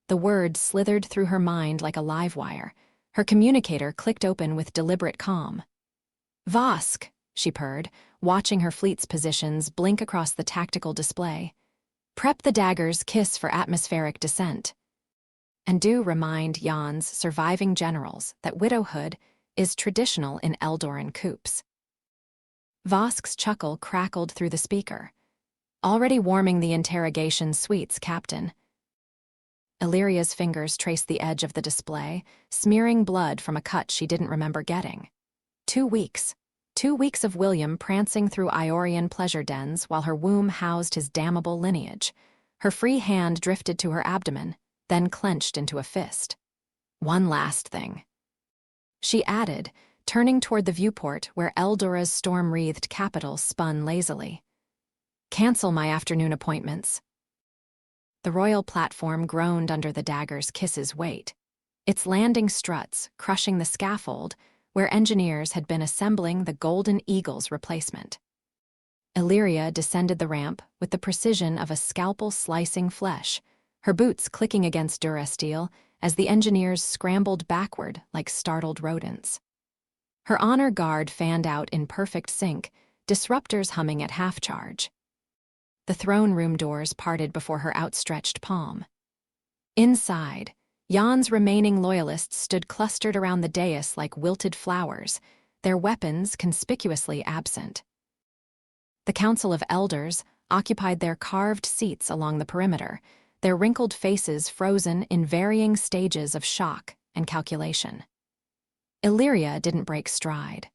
The word slithered through her mind like a live wire, Her communicator clicked open with deliberate calm. "Vosk," she purred, watching her fleet's positions blink across the tactical display. "Prep the daggers, kiss for atmospheric descent. And do remind Jan's surviving generals that widowhood is traditional in Eldoran coups." Vosk's chuckle crackled through the speaker. "Already warming the interrogation suites, Captain." Illyria's fingers traced the edge of the display, smearing blood from a cut she didn't remember getting. 2 weeks. 2 weeks of William prancing through Iorian pleasure dens while her womb housed his damnable lineage. Her free hand drifted to her abdomen, then clenched into a fist. "One last thing," she added, turning toward the viewport where Eldora's storm-wreathed capital spun lazily. "Cancel my afternoon appointments." The royal platform groaned under the dagger's kiss's weight, its landing struts crushing the scaffold where engineers had been assembling the Golden Eagle's replacement. Illyria descended the ramp with the precision of a scalpel slicing flesh, her boots clicking against durasteel as the engineers scrambled backward like startled rodents. Her honor guard fanned out in perfect sync, disruptors humming at half-charge. The throne room doors parted before her outstretched palm. Inside, Jan's remaining loyalists stood clustered around the dais like wilted flowers, their weapons conspicuously absent. The Council of Elders occupied their carved seats along the perimeter, their wrinkled faces frozen in varying stages of shock and calculation. Illyria didn't break stride.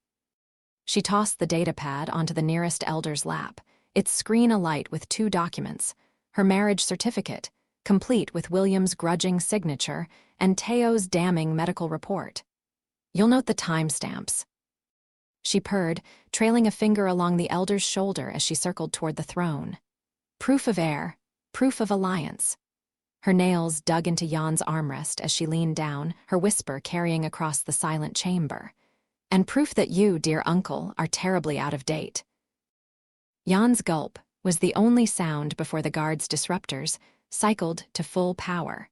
She tossed the datapad onto the nearest elder's lap, its screen alight with 2 documents, her marriage certificate, complete with William's grudging signature, and Teo's damning medical report. "You'll note the timestamps." She purred, trailing a finger along the elder's shoulder as she circled toward the throne. "Proof of heir, proof of alliance." Her nails dug into Jan's armrest as she leaned down, her whisper carrying across the silent chamber. "And proof that you, dear uncle, are terribly out of date." Jan's gulp was the only sound before the guard's disruptors cycled to full power.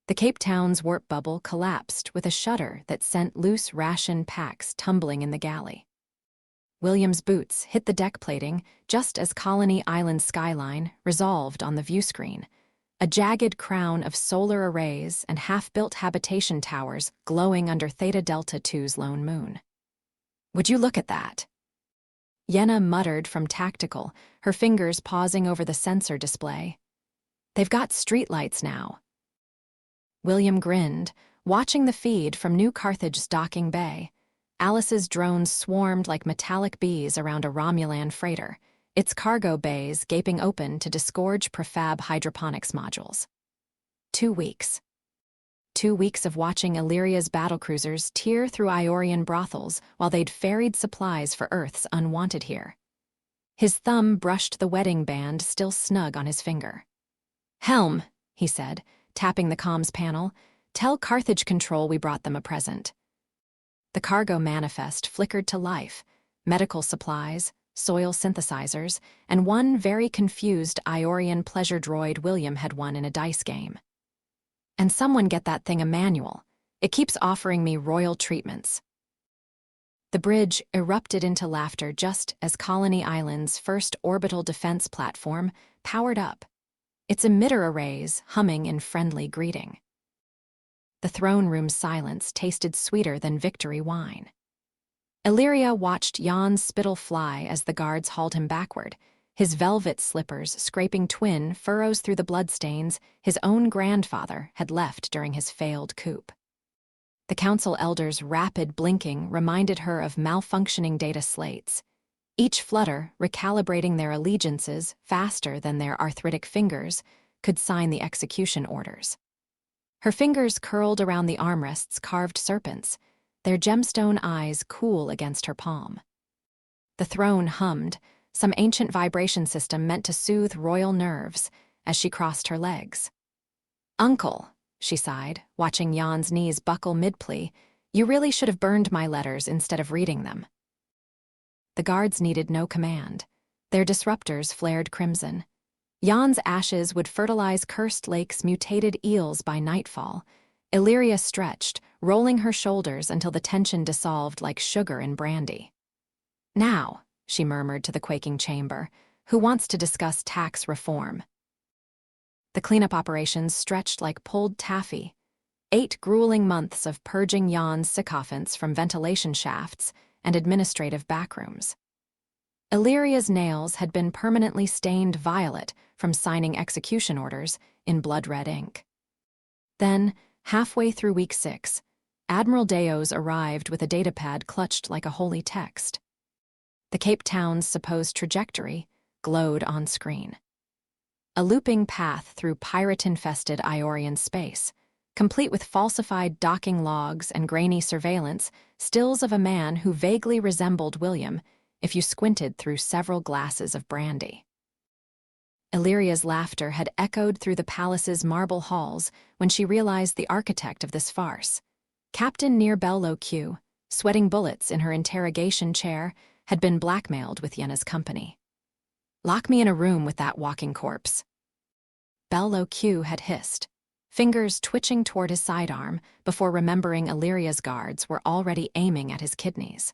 The Cape Town's warp bubble collapsed with a shudder that sent loose ration packs tumbling in the galley. William's boots hit the deck plating just as Colony Island's skyline resolved on the viewscreen, a jagged crown of solar arrays and half-built habitation towers glowing under Theta Delta II's lone moon. "Would you look at that?" Yenna muttered from tactical, her fingers pausing over the sensor display. "They've got streetlights now." William grinned, watching the feed from New Carthage's docking bay. Alice's drones swarmed like metallic bees around a Romulan freighter, its cargo bays gaping open to disgorge prefab hydroponics modules. 2 weeks. 2 weeks of watching Illyria's battlecruisers tear through Iorian brothels while they'd ferried supplies for Earth's unwanted here. His thumb brushed the wedding band still snug on his finger. "Helm," he said, tapping the comms panel, "tell Carthage Control we brought them a present." The cargo manifest flickered to life, medical supplies, soil synthesizers, and one very confused Iorian pleasure droid William had won in a dice game. "And someone get that thing a manual. It keeps offering me royal treatments." The bridge erupted into laughter just as Colony Island's first orbital defense platform powered up, its emitter arrays humming in friendly greeting. The throne room's silence tasted sweeter than victory wine. Illyria watched Jan's spittle fly as the guards hauled him backward, his velvet slippers scraping twin furrows through the bloodstains his own grandfather had left during his failed coup. The council elders' rapid blinking reminded her of malfunctioning data slates, each flutter recalibrating their allegiances faster than their arthritic fingers could sign the execution orders. Her fingers curled around the armrest's carved serpents, their gemstone eyes cool against her palm. The throne hummed, some ancient vibration system meant to soothe royal nerves, as she crossed her legs. "Uncle," she sighed, watching Jan's knees buckle mid-plea, "you really should have burned my letters instead of reading them." The guards needed no command. Their disruptors flared crimson. Jan's ashes would fertilize Cursed Lake's mutated eels by nightfall. Illyria stretched, rolling her shoulders until the tension dissolved like sugar in brandy. "Now," she murmured to the quaking chamber, "who wants to discuss tax reform?" The cleanup operations stretched like pulled taffy. 8 grueling months of purging Jan's sycophants from ventilation shafts and administrative backrooms. Illyria's nails had been permanently stained violet from signing execution orders in blood-red ink. Then, halfway through week 6, Admiral Deos arrived with a datapad clutched like a holy text. The Cape Town's supposed trajectory glowed on screen. A looping path through pirate-infested Iorian space, complete with falsified docking logs and grainy surveillance, stills of a man who vaguely resembled William if you squinted through several glasses of brandy. Illyria's laughter had echoed through the palace's marble halls when she realized the architect of this farce. Captain near Bello Q, sweating bullets in her interrogation chair, had been blackmailed with Yenna's company. "Lock me in a room with that walking corpse." Bello Q had hissed, fingers twitching toward his sidearm before remembering Illyria's guards were already aiming at his kidneys.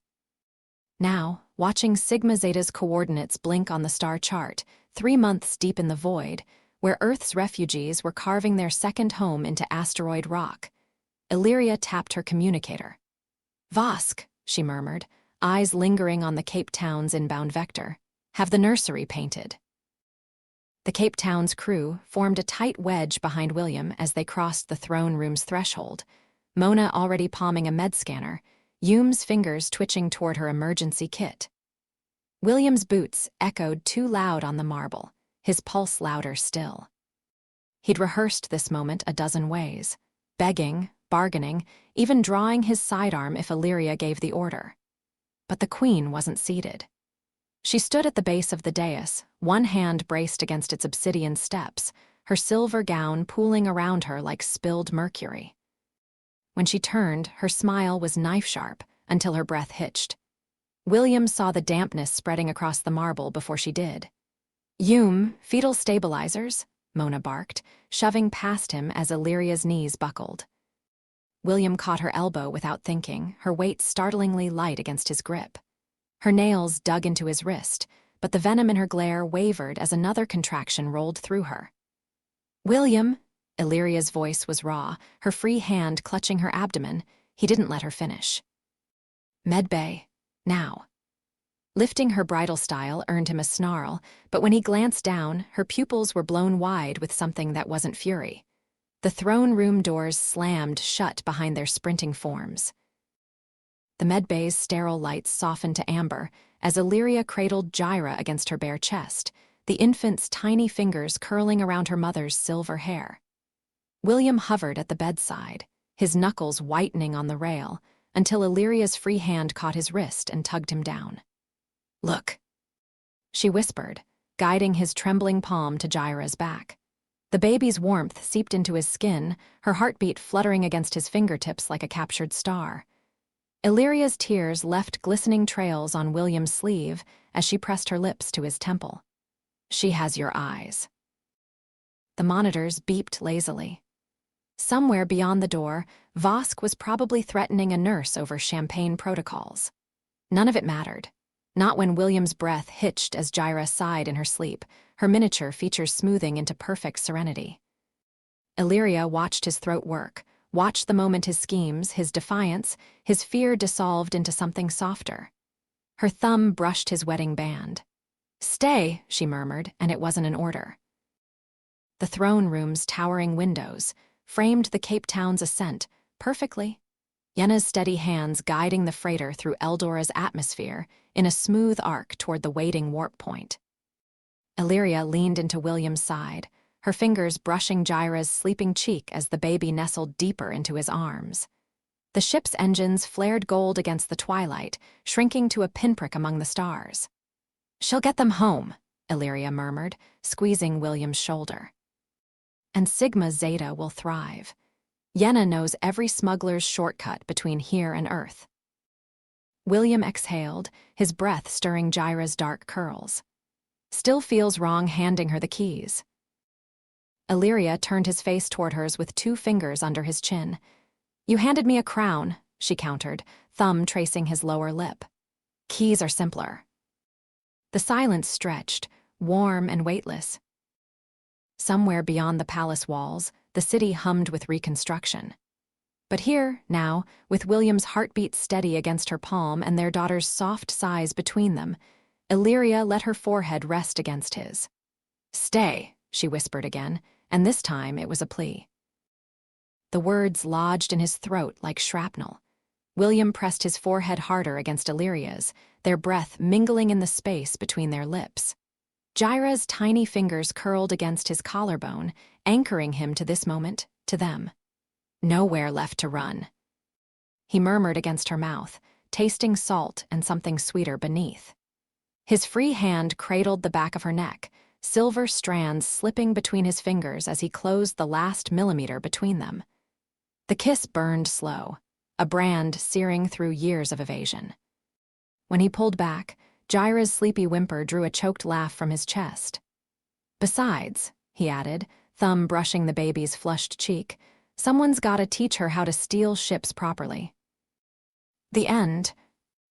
Now, watching Sigma Zeta's coordinates blink on the star chart, 3 months deep in the void, where Earth's refugees were carving their second home into asteroid rock, Illyria tapped her communicator. "Vosk," she murmured, eyes lingering on the Cape Town's inbound vector. "Have the nursery painted." The Cape Town's crew formed a tight wedge behind William as they crossed the throne room's threshold, Mona already palming a med scanner, Hume's fingers twitching toward her emergency kit. William's boots echoed too loud on the marble, his pulse louder still. He'd rehearsed this moment a dozen ways, begging, bargaining, even drawing his sidearm if Illyria gave the order. But the queen wasn't seated. She stood at the base of the dais, one hand braced against its obsidian steps, her silver gown pooling around her like spilled mercury. When she turned, her smile was knife-sharp until her breath hitched. William saw the dampness spreading across the marble before she did. Fetal stabilizers," Mona barked, shoving past him as Illyria's knees buckled. William caught her elbow without thinking, her weight startlingly light against his grip. Her nails dug into his wrist, but the venom in her glare wavered as another contraction rolled through her. "William," Illyria's voice was raw, her free hand clutching her abdomen. He didn't let her finish. "Medbay, now." Lifting her bridal style earned him a snarl, but when he glanced down, her pupils were blown wide with something that wasn't fury. The throne room doors slammed shut behind their sprinting forms. The medbay's sterile lights softened to amber as Illyria cradled Gyra against her bare chest, the infant's tiny fingers curling around her mother's silver hair. William hovered at the bedside, his knuckles whitening on the rail, until Illyria's free hand caught his wrist and tugged him down. "Look," she whispered, guiding his trembling palm to Gyra's back. The baby's warmth seeped into his skin, her heartbeat fluttering against his fingertips like a captured star. Illyria's tears left glistening trails on William's sleeve as she pressed her lips to his temple. "She has your eyes." The monitors beeped lazily. Somewhere beyond the door, Vosk was probably threatening a nurse over champagne protocols. None of it mattered. Not when William's breath hitched as Gyra sighed in her sleep, her miniature features smoothing into perfect serenity. Illyria watched his throat work, watched the moment his schemes, his defiance, his fear dissolved into something softer. Her thumb brushed his wedding band. "Stay," she murmured, and it wasn't an order. The throne room's towering windows framed the Cape Town's ascent perfectly, Yenna's steady hands guiding the freighter through Eldora's atmosphere in a smooth arc toward the waiting warp point. Illyria leaned into William's side, her fingers brushing Gyra's sleeping cheek as the baby nestled deeper into his arms. The ship's engines flared gold against the twilight, shrinking to a pinprick among the stars. "She'll get them home," Illyria murmured, squeezing William's shoulder. "And Sigma Zeta will thrive. Yenna knows every smuggler's shortcut between here and Earth." William exhaled, his breath stirring Gyra's dark curls. "Still feels wrong handing her the keys." Illyria turned his face toward hers with 2 fingers under his chin. You handed me a crown, she countered, thumb tracing his lower lip. Keys are simpler. The silence stretched, warm and weightless. Somewhere beyond the palace walls, the city hummed with reconstruction. But here, now, with William's heartbeat steady against her palm and their daughter's soft sighs between them, Illyria let her forehead rest against his. Stay, she whispered again, and this time it was a plea. The words lodged in his throat like shrapnel. William pressed his forehead harder against Illyria's, their breath mingling in the space between their lips. Gyra's tiny fingers curled against his collarbone, anchoring him to this moment, to them. Nowhere left to run. He murmured against her mouth, tasting salt and something sweeter beneath. His free hand cradled the back of her neck, silver strands slipping between his fingers as he closed the last millimeter between them. The kiss burned slow, a brand searing through years of evasion. When he pulled back, Gyra's sleepy whimper drew a choked laugh from his chest. Besides, he added, thumb brushing the baby's flushed cheek, someone's gotta teach her how to steal ships properly. The end,